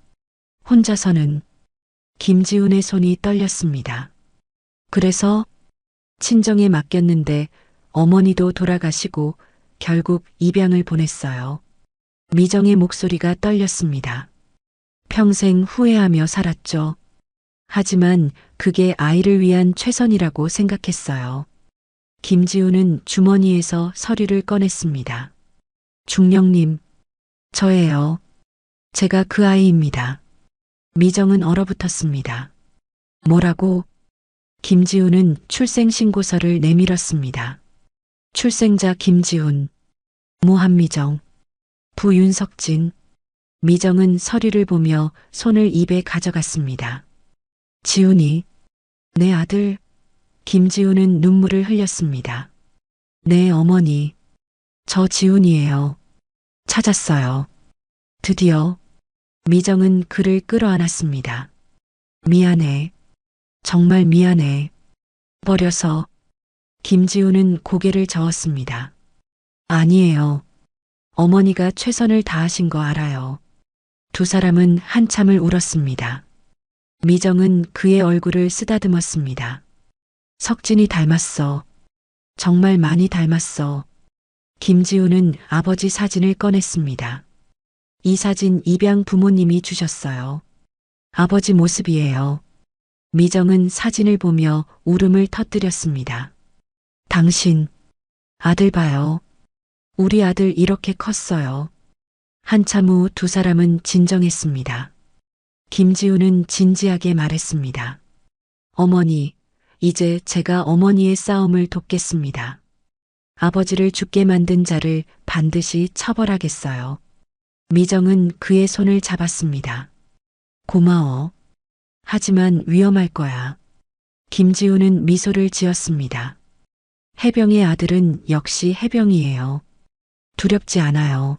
혼자서는. 김지훈의 손이 떨렸습니다. 그래서 친정에 맡겼는데 어머니도 돌아가시고 결국 입양을 보냈어요. 미정의 목소리가 떨렸습니다. 평생 후회하며 살았죠. 하지만 그게 아이를 위한 최선이라고 생각했어요. 김지우는 주머니에서 서류를 꺼냈습니다. 중령님, 저예요. 제가 그 아이입니다. 미정은 얼어붙었습니다. 뭐라고? 김지우는 출생신고서를 내밀었습니다. 출생자 김지훈, 무한미정, 부윤석진. 미정은 서류를 보며 손을 입에 가져갔습니다. 지훈이, 내 아들. 김지훈은 눈물을 흘렸습니다. 네, 어머니. 저 지훈이에요. 찾았어요. 드디어. 미정은 그를 끌어안았습니다. 미안해. 정말 미안해. 버려서. 김지훈은 고개를 저었습니다. 아니에요. 어머니가 최선을 다하신 거 알아요. 두 사람은 한참을 울었습니다. 미정은 그의 얼굴을 쓰다듬었습니다. 석진이 닮았어. 정말 많이 닮았어. 김지우는 아버지 사진을 꺼냈습니다. 이 사진 입양 부모님이 주셨어요. 아버지 모습이에요. 미정은 사진을 보며 울음을 터뜨렸습니다. 당신, 아들 봐요. 우리 아들 이렇게 컸어요. 한참 후 두 사람은 진정했습니다. 김지우는 진지하게 말했습니다. 어머니, 이제 제가 어머니의 싸움을 돕겠습니다. 아버지를 죽게 만든 자를 반드시 처벌하겠어요. 미정은 그의 손을 잡았습니다. 고마워. 하지만 위험할 거야. 김지우는 미소를 지었습니다. 해병의 아들은 역시 해병이에요. 두렵지 않아요.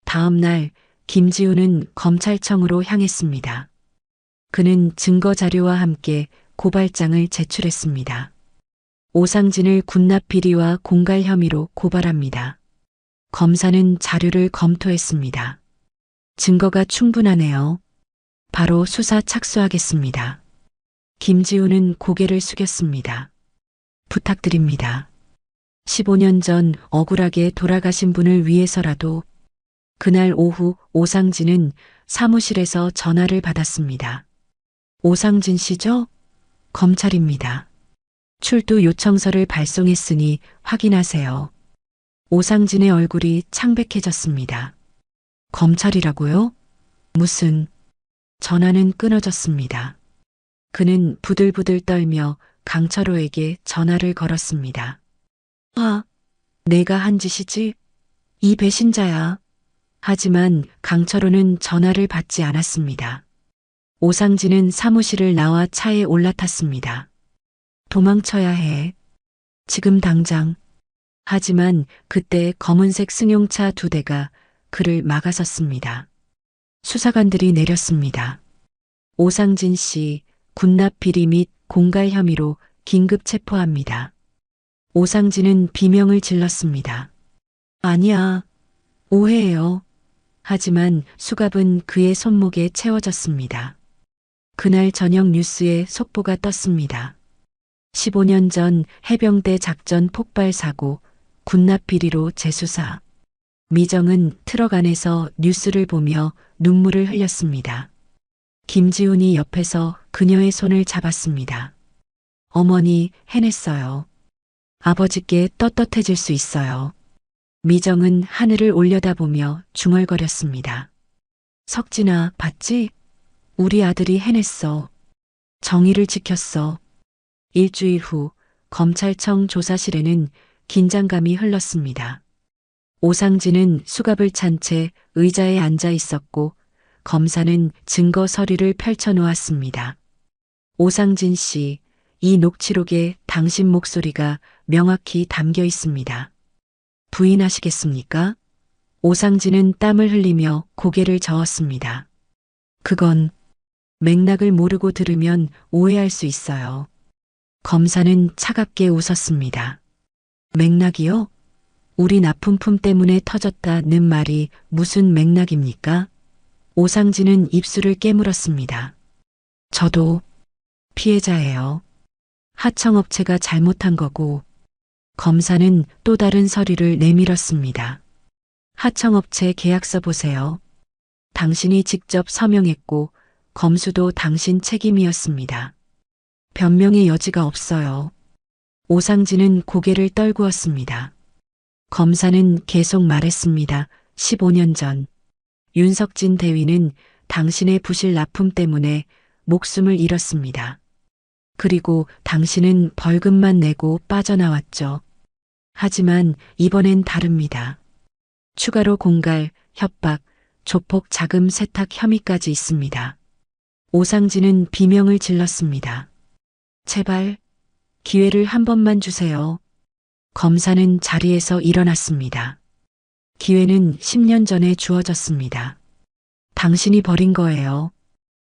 다음 날 김지우는 검찰청으로 향했습니다. 그는 증거 자료와 함께 고발장을 제출했습니다. 오상진을 군납 비리와 공갈 혐의로 고발합니다. 검사는 자료를 검토했습니다. 증거가 충분하네요. 바로 수사 착수하겠습니다. 김지우는 고개를 숙였습니다. 부탁드립니다. 15년 전 억울하게 돌아가신 분을 위해서라도. 그날 오후 오상진은 사무실에서 전화를 받았습니다. 오상진 씨죠? 검찰입니다. 출두 요청서를 발송했으니 확인하세요. 오상진의 얼굴이 창백해졌습니다. 검찰이라고요? 무슨... 전화는 끊어졌습니다. 그는 부들부들 떨며 강철호에게 전화를 걸었습니다. 내가 한 짓이지? 이 배신자야. 하지만 강철호는 전화를 받지 않았습니다. 오상진은 사무실을 나와 차에 올라탔습니다. 도망쳐야 해. 지금 당장. 하지만 그때 검은색 승용차 2대가 그를 막아섰습니다. 수사관들이 내렸습니다. 오상진 씨 군납 비리 및 공갈 혐의로 긴급 체포합니다. 오상진은 비명을 질렀습니다. 아니야. 오해예요. 하지만 수갑은 그의 손목에 채워졌습니다. 그날 저녁 뉴스에 속보가 떴습니다. 15년 전 해병대 작전 폭발 사고, 군납 비리로 재수사. 미정은 트럭 안에서 뉴스를 보며 눈물을 흘렸습니다. 김지훈이 옆에서 그녀의 손을 잡았습니다. 어머니, 해냈어요. 아버지께 떳떳해질 수 있어요. 미정은 하늘을 올려다보며 중얼거렸습니다. 석진아, 봤지? 우리 아들이 해냈어. 정의를 지켰어. 일주일 후 검찰청 조사실에는 긴장감이 흘렀습니다. 오상진은 수갑을 찬 채 의자에 앉아 있었고 검사는 증거 서류를 펼쳐놓았습니다. 오상진 씨, 이 녹취록에 당신 목소리가 명확히 담겨 있습니다. 부인하시겠습니까? 오상진은 땀을 흘리며 고개를 저었습니다. 그건 맥락을 모르고 들으면 오해할 수 있어요. 검사는 차갑게 웃었습니다. 맥락이요? 우리 납품품 때문에 터졌다는 말이 무슨 맥락입니까? 오상진은 입술을 깨물었습니다. 저도 피해자예요. 하청업체가 잘못한 거고. 검사는 또 다른 서류를 내밀었습니다. 하청업체 계약서 보세요. 당신이 직접 서명했고 검수도 당신 책임이었습니다. 변명의 여지가 없어요. 오상진은 고개를 떨구었습니다. 검사는 계속 말했습니다. 15년 전 윤석진 대위는 당신의 부실 납품 때문에 목숨을 잃었습니다. 그리고 당신은 벌금만 내고 빠져나왔죠. 하지만 이번엔 다릅니다. 추가로 공갈, 협박, 조폭 자금 세탁 혐의까지 있습니다. 오상진은 비명을 질렀습니다. 제발 기회를 한 번만 주세요. 검사는 자리에서 일어났습니다. 기회는 10년 전에 주어졌습니다. 당신이 버린 거예요.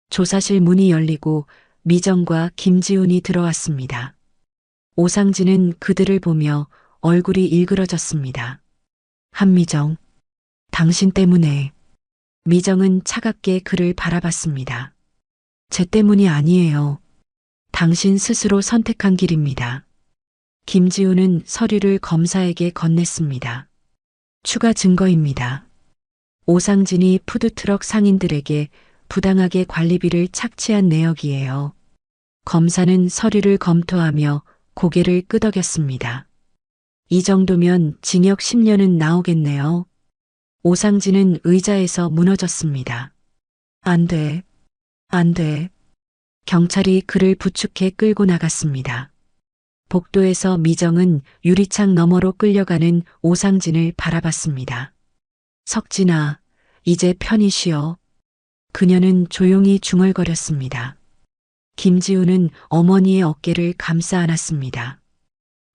조사실 문이 열리고 미정과 김지훈이 들어왔습니다. 오상진은 그들을 보며 얼굴이 일그러졌습니다. 한미정, 당신 때문에. 미정은 차갑게 그를 바라봤습니다. 제 때문이 아니에요. 당신 스스로 선택한 길입니다. 김지훈은 서류를 검사에게 건넸습니다. 추가 증거입니다. 오상진이 푸드트럭 상인들에게 부당하게 관리비를 착취한 내역이에요. 검사는 서류를 검토하며 고개를 끄덕였습니다. 이 정도면 징역 10년은 나오겠네요. 오상진은 의자에서 무너졌습니다. 안 돼. 안 돼. 경찰이 그를 부축해 끌고 나갔습니다. 복도에서 미정은 유리창 너머로 끌려가는 오상진을 바라봤습니다. 석진아, 이제 편히 쉬어. 그녀는 조용히 중얼거렸습니다. 김지우는 어머니의 어깨를 감싸 안았습니다.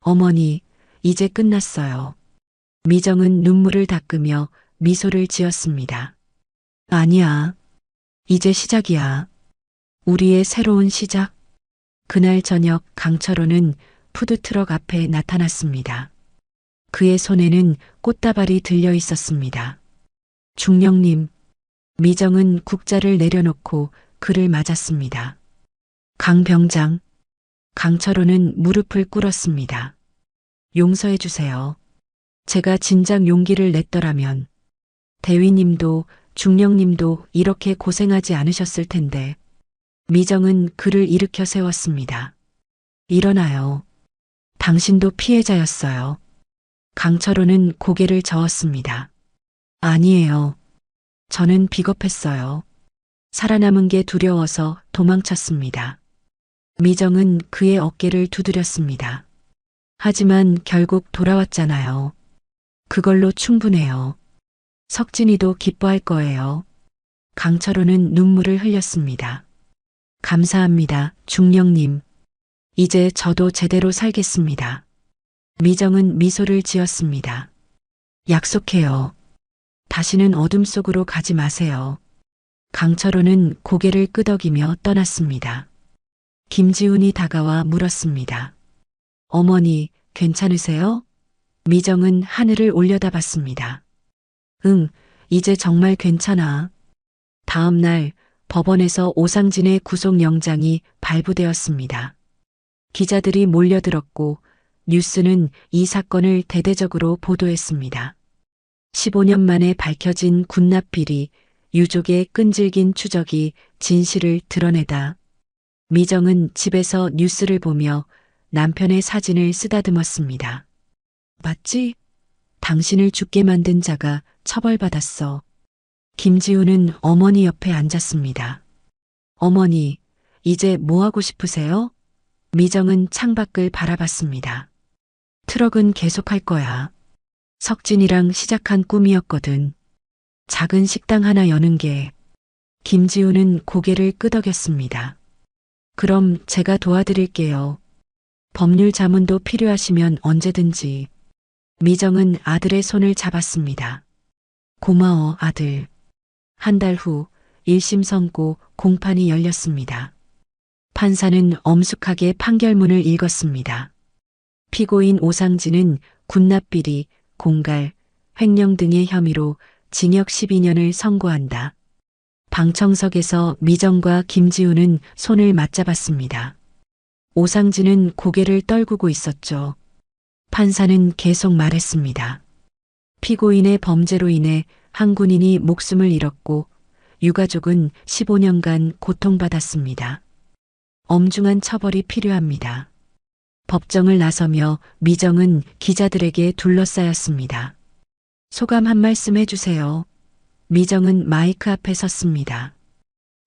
어머니, 이제 끝났어요. 미정은 눈물을 닦으며 미소를 지었습니다. 아니야. 이제 시작이야. 우리의 새로운 시작. 그날 저녁 강철호는 푸드트럭 앞에 나타났습니다. 그의 손에는 꽃다발이 들려 있었습니다. 중령님, 미정은 국자를 내려놓고 그를 맞았습니다. 강 병장, 강철호는 무릎을 꿇었습니다. 용서해 주세요. 제가 진작 용기를 냈더라면 대위님도 중령님도 이렇게 고생하지 않으셨을 텐데. 미정은 그를 일으켜 세웠습니다. 일어나요. 당신도 피해자였어요. 강철호는 고개를 저었습니다. 아니에요. 저는 비겁했어요. 살아남은 게 두려워서 도망쳤습니다. 미정은 그의 어깨를 두드렸습니다. 하지만 결국 돌아왔잖아요. 그걸로 충분해요. 석진이도 기뻐할 거예요. 강철호는 눈물을 흘렸습니다. 감사합니다, 중령님. 이제 저도 제대로 살겠습니다. 미정은 미소를 지었습니다. 약속해요. 다시는 어둠 속으로 가지 마세요. 강철호는 고개를 끄덕이며 떠났습니다. 김지훈이 다가와 물었습니다. 어머니, 괜찮으세요? 미정은 하늘을 올려다봤습니다. 응, 이제 정말 괜찮아. 다음 날 법원에서 오상진의 구속영장이 발부되었습니다. 기자들이 몰려들었고 뉴스는 이 사건을 대대적으로 보도했습니다. 15년 만에 밝혀진 군납비리, 유족의 끈질긴 추적이 진실을 드러내다. 미정은 집에서 뉴스를 보며 남편의 사진을 쓰다듬었습니다. 맞지? 당신을 죽게 만든 자가 처벌받았어. 김지우는 어머니 옆에 앉았습니다. 어머니, 이제 뭐 하고 싶으세요? 미정은 창밖을 바라봤습니다. 트럭은 계속할 거야. 석진이랑 시작한 꿈이었거든. 작은 식당 하나 여는 게. 김지우는 고개를 끄덕였습니다. 그럼 제가 도와드릴게요. 법률 자문도 필요하시면 언제든지. 미정은 아들의 손을 잡았습니다. 고마워, 아들. 한 달 후 1심 선고 공판이 열렸습니다. 판사는 엄숙하게 판결문을 읽었습니다. 피고인 오상진은 군납비리, 공갈, 횡령 등의 혐의로 징역 12년을 선고한다. 방청석에서 미정과 김지우는 손을 맞잡았습니다. 오상진은 고개를 떨구고 있었죠. 판사는 계속 말했습니다. 피고인의 범죄로 인해 한 군인이 목숨을 잃었고 유가족은 15년간 고통받았습니다. 엄중한 처벌이 필요합니다. 법정을 나서며 미정은 기자들에게 둘러싸였습니다. 소감 한 말씀 해주세요. 미정은 마이크 앞에 섰습니다.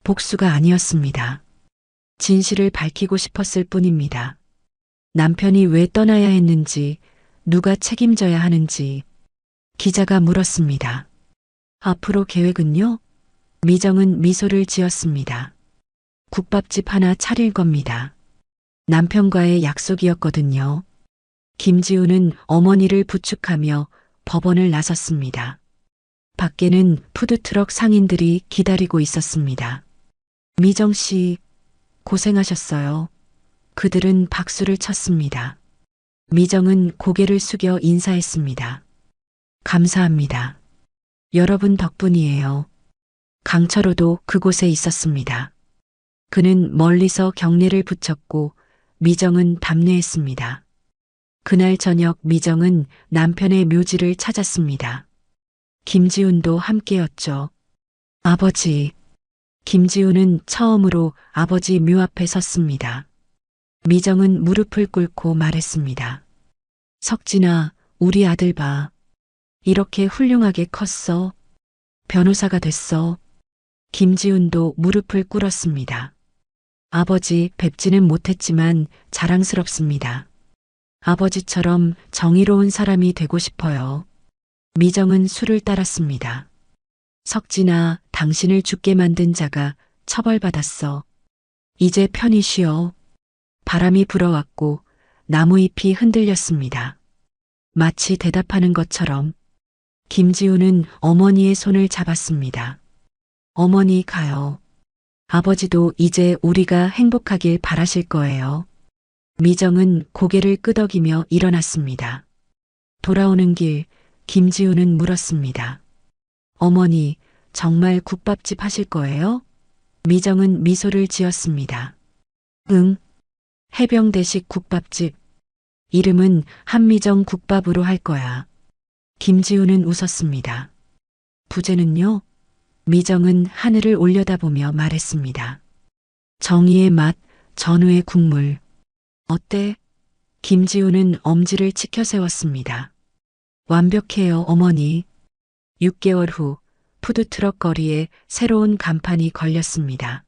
복수가 아니었습니다. 진실을 밝히고 싶었을 뿐입니다. 남편이 왜 떠나야 했는지, 누가 책임져야 하는지 기자가 물었습니다. 앞으로 계획은요? 미정은 미소를 지었습니다. 국밥집 하나 차릴 겁니다. 남편과의 약속이었거든요. 김지우는 어머니를 부축하며 법원을 나섰습니다. 밖에는 푸드트럭 상인들이 기다리고 있었습니다. 미정 씨, 고생하셨어요. 그들은 박수를 쳤습니다. 미정은 고개를 숙여 인사했습니다. 감사합니다. 여러분 덕분이에요. 강철호도 그곳에 있었습니다. 그는 멀리서 경례를 붙였고 미정은 답례했습니다. 그날 저녁 미정은 남편의 묘지를 찾았습니다. 김지훈도 함께였죠. 아버지. 김지훈은 처음으로 아버지 묘 앞에 섰습니다. 미정은 무릎을 꿇고 말했습니다. 석진아, 우리 아들 봐. 이렇게 훌륭하게 컸어. 변호사가 됐어. 김지훈도 무릎을 꿇었습니다. 아버지 뵙지는 못했지만 자랑스럽습니다. 아버지처럼 정의로운 사람이 되고 싶어요. 미정은 술을 따랐습니다. 석진아, 당신을 죽게 만든 자가 처벌받았어. 이제 편히 쉬어. 바람이 불어왔고 나무잎이 흔들렸습니다. 마치 대답하는 것처럼 김지우는 어머니의 손을 잡았습니다. 어머니 가요. 아버지도 이제 우리가 행복하길 바라실 거예요. 미정은 고개를 끄덕이며 일어났습니다. 돌아오는 길 김지우는 물었습니다. 어머니, 정말 국밥집 하실 거예요? 미정은 미소를 지었습니다. 응. 해병대식 국밥집. 이름은 한미정 국밥으로 할 거야. 김지우는 웃었습니다. 부제는요? 미정은 하늘을 올려다보며 말했습니다. 정의의 맛, 전우의 국물. 어때? 김지우는 엄지를 치켜 세웠습니다. 완벽해요, 어머니. 6개월 후 푸드트럭 거리에 새로운 간판이 걸렸습니다.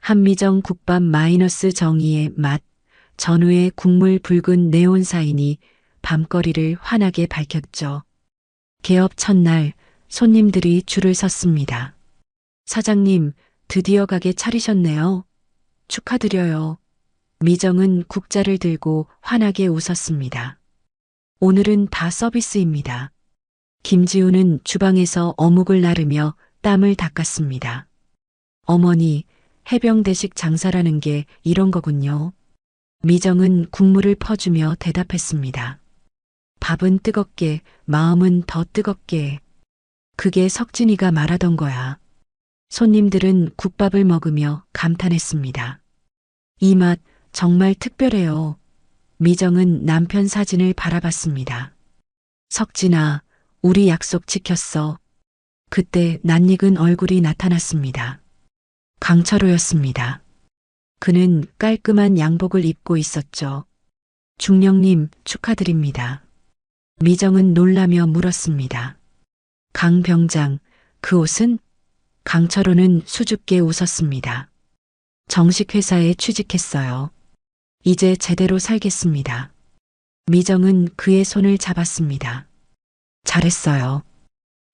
한미정 국밥 마이너스 정의의 맛, 전우의 국물 붉은 네온 사인이 밤거리를 환하게 밝혔죠. 개업 첫날 손님들이 줄을 섰습니다. 사장님, 드디어 가게 차리셨네요. 축하드려요. 미정은 국자를 들고 환하게 웃었습니다. 오늘은 다 서비스입니다. 김지우는 주방에서 어묵을 나르며 땀을 닦았습니다. 어머니, 해병대식 장사라는 게 이런 거군요. 미정은 국물을 퍼주며 대답했습니다. 밥은 뜨겁게, 마음은 더 뜨겁게. 그게 석진이가 말하던 거야. 손님들은 국밥을 먹으며 감탄했습니다. 이 맛 정말 특별해요. 미정은 남편 사진을 바라봤습니다. 석진아, 우리 약속 지켰어. 그때 낯익은 얼굴이 나타났습니다. 강철호였습니다. 그는 깔끔한 양복을 입고 있었죠. 중령님, 축하드립니다. 미정은 놀라며 물었습니다. 강 병장, 그 옷은? 강철호는 수줍게 웃었습니다. 정식 회사에 취직했어요. 이제 제대로 살겠습니다. 미정은 그의 손을 잡았습니다. 잘했어요.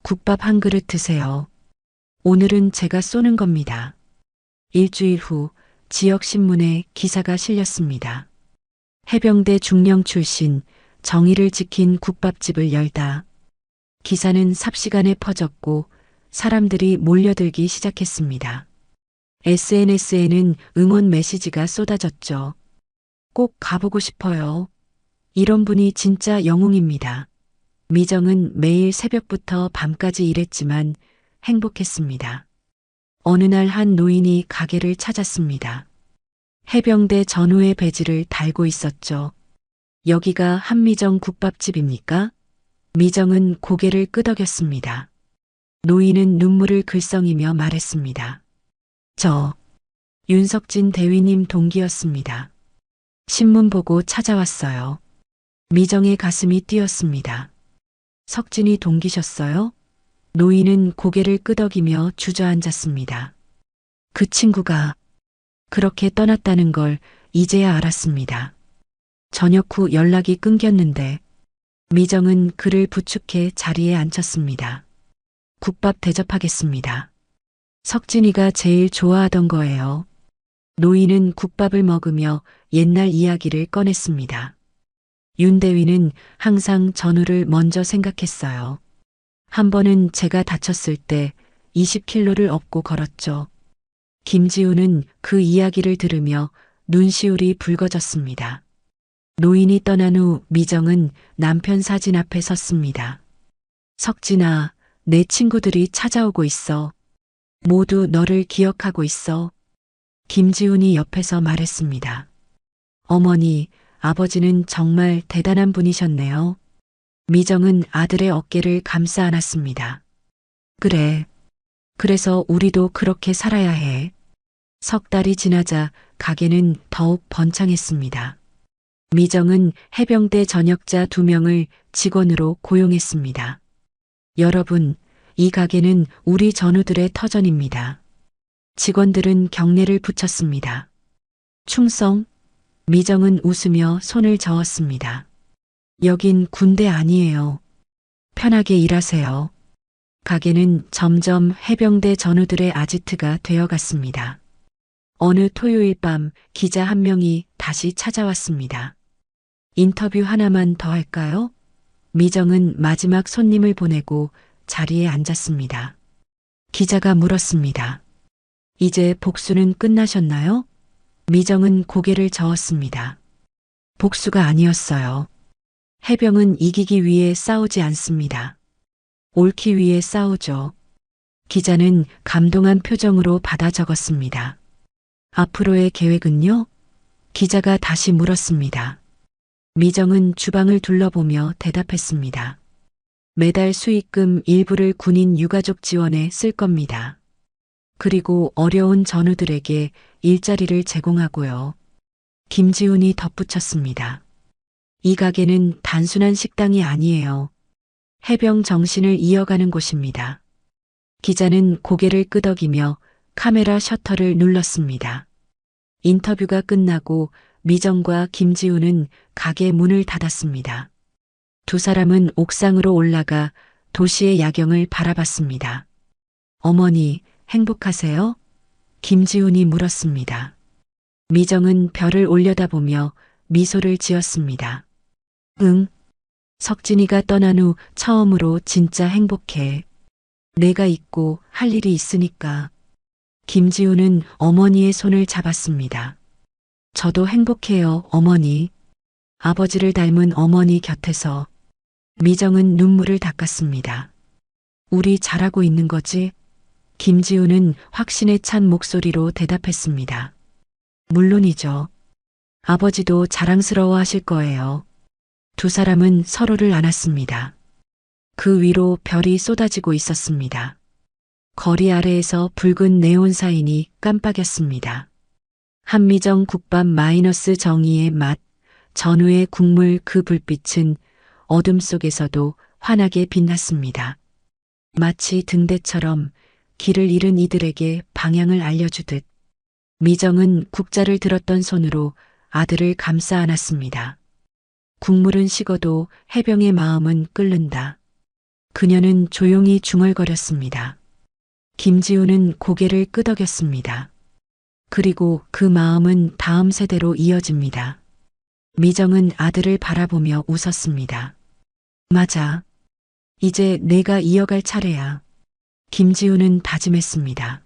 국밥 한 그릇 드세요. 오늘은 제가 쏘는 겁니다. 일주일 후 지역신문에 기사가 실렸습니다. 해병대 중령 출신, 정의를 지킨 국밥집을 열다. 기사는 삽시간에 퍼졌고 사람들이 몰려들기 시작했습니다. SNS에는 응원 메시지가 쏟아졌죠. 꼭 가보고 싶어요. 이런 분이 진짜 영웅입니다. 미정은 매일 새벽부터 밤까지 일했지만 행복했습니다. 어느 날 한 노인이 가게를 찾았습니다. 해병대 전후의 배지를 달고 있었죠. 여기가 한미정 국밥집입니까? 미정은 고개를 끄덕였습니다. 노인은 눈물을 글썽이며 말했습니다. 저 윤석진 대위님 동기였습니다. 신문 보고 찾아왔어요. 미정의 가슴이 뛰었습니다. 석진이 동기셨어요? 노인은 고개를 끄덕이며 주저앉았습니다. 그 친구가 그렇게 떠났다는 걸 이제야 알았습니다. 저녁 후 연락이 끊겼는데 미정은 그를 부축해 자리에 앉혔습니다. 국밥 대접하겠습니다. 석진이가 제일 좋아하던 거예요. 노인은 국밥을 먹으며 옛날 이야기를 꺼냈습니다. 윤대위는 항상 전우를 먼저 생각했어요. 한 번은 제가 다쳤을 때 20kg를 업고 걸었죠. 김지우는 그 이야기를 들으며 눈시울이 붉어졌습니다. 노인이 떠난 후 미정은 남편 사진 앞에 섰습니다. 석진아, 내 친구들이 찾아오고 있어. 모두 너를 기억하고 있어. 김지훈이 옆에서 말했습니다. 어머니, 아버지는 정말 대단한 분이셨네요. 미정은 아들의 어깨를 감싸 안았습니다. 그래. 그래서 우리도 그렇게 살아야 해. 석 달이 지나자 가게는 더욱 번창했습니다. 미정은 해병대 전역자 2명을 직원으로 고용했습니다. 여러분, 이 가게는 우리 전우들의 터전입니다. 직원들은 경례를 붙였습니다. 충성? 미정은 웃으며 손을 저었습니다. 여긴 군대 아니에요. 편하게 일하세요. 가게는 점점 해병대 전우들의 아지트가 되어갔습니다. 어느 토요일 밤 기자 한 명이 다시 찾아왔습니다. 인터뷰 하나만 더 할까요? 미정은 마지막 손님을 보내고 자리에 앉았습니다. 기자가 물었습니다. 이제 복수는 끝나셨나요? 미정은 고개를 저었습니다. 복수가 아니었어요. 해병은 이기기 위해 싸우지 않습니다. 옳기 위해 싸우죠. 기자는 감동한 표정으로 받아 적었습니다. 앞으로의 계획은요? 기자가 다시 물었습니다. 미정은 주방을 둘러보며 대답했습니다. 매달 수익금 일부를 군인 유가족 지원에 쓸 겁니다. 그리고 어려운 전우들에게 일자리를 제공하고요. 김지훈이 덧붙였습니다. 이 가게는 단순한 식당이 아니에요. 해병 정신을 이어가는 곳입니다. 기자는 고개를 끄덕이며 카메라 셔터를 눌렀습니다. 인터뷰가 끝나고 미정과 김지훈은 가게 문을 닫았습니다. 두 사람은 옥상으로 올라가 도시의 야경을 바라봤습니다. 어머니, 행복하세요? 김지훈이 물었습니다. 미정은 별을 올려다보며 미소를 지었습니다. 응. 석진이가 떠난 후 처음으로 진짜 행복해. 내가 있고 할 일이 있으니까. 김지훈은 어머니의 손을 잡았습니다. 저도 행복해요, 어머니. 아버지를 닮은 어머니 곁에서. 미정은 눈물을 닦았습니다. 우리 잘하고 있는 거지? 김지훈은 확신에 찬 목소리로 대답했습니다. 물론이죠. 아버지도 자랑스러워 하실 거예요. 두 사람은 서로를 안았습니다. 그 위로 별이 쏟아지고 있었습니다. 거리 아래에서 붉은 네온 사인이 깜빡였습니다. 한미정 국밥 마이너스 정의의 맛, 전우의 국물 그 불빛은 어둠 속에서도 환하게 빛났습니다. 마치 등대처럼 길을 잃은 이들에게 방향을 알려주듯 미정은 국자를 들었던 손으로 아들을 감싸 안았습니다. 국물은 식어도 해병의 마음은 끓는다. 그녀는 조용히 중얼거렸습니다. 김지우는 고개를 끄덕였습니다. 그리고 그 마음은 다음 세대로 이어집니다. 미정은 아들을 바라보며 웃었습니다. 맞아. 이제 내가 이어갈 차례야. 김지우는 다짐했습니다.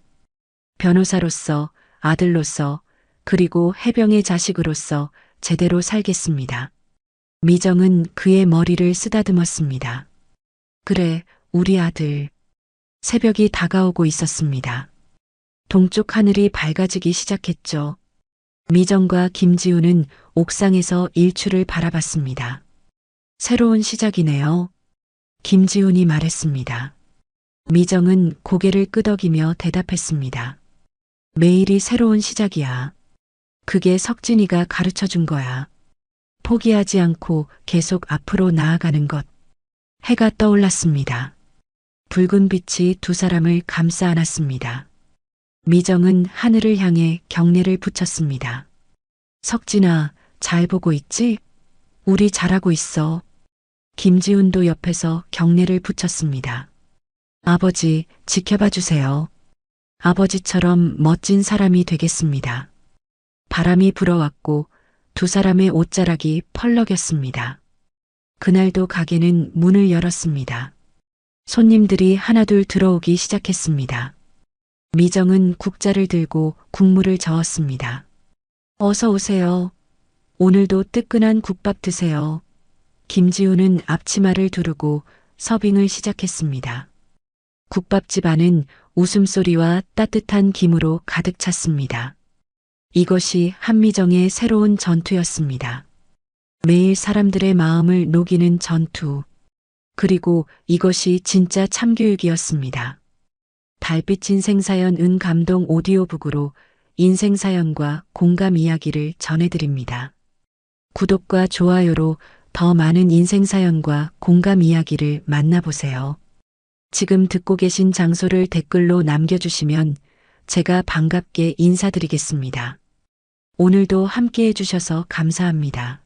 변호사로서, 아들로서, 그리고 해병의 자식으로서 제대로 살겠습니다. 미정은 그의 머리를 쓰다듬었습니다. 그래, 우리 아들. 새벽이 다가오고 있었습니다. 동쪽 하늘이 밝아지기 시작했죠. 미정과 김지우는 옥상에서 일출을 바라봤습니다. 새로운 시작이네요. 김지훈이 말했습니다. 미정은 고개를 끄덕이며 대답했습니다. 매일이 새로운 시작이야. 그게 석진이가 가르쳐 준 거야. 포기하지 않고 계속 앞으로 나아가는 것. 해가 떠올랐습니다. 붉은 빛이 두 사람을 감싸 안았습니다. 미정은 하늘을 향해 경례를 붙였습니다. 석진아, 잘 보고 있지? 우리 잘하고 있어. 김지훈도 옆에서 경례를 붙였습니다. 아버지, 지켜봐 주세요. 아버지처럼 멋진 사람이 되겠습니다. 바람이 불어왔고 두 사람의 옷자락이 펄럭였습니다. 그날도 가게는 문을 열었습니다. 손님들이 하나둘 들어오기 시작했습니다. 미정은 국자를 들고 국물을 저었습니다. 어서 오세요. 오늘도 뜨끈한 국밥 드세요. 김지우는 앞치마를 두르고 서빙을 시작했습니다. 국밥집 안은 웃음소리와 따뜻한 김으로 가득 찼습니다. 이것이 한미정의 새로운 전투였습니다. 매일 사람들의 마음을 녹이는 전투. 그리고 이것이 진짜 참교육이었습니다. 달빛 인생사연 은감동 오디오북으로 인생사연과 공감 이야기를 전해드립니다. 구독과 좋아요로 더 많은 인생사연과 공감 이야기를 만나보세요. 지금 듣고 계신 장소를 댓글로 남겨주시면 제가 반갑게 인사드리겠습니다. 오늘도 함께 해주셔서 감사합니다.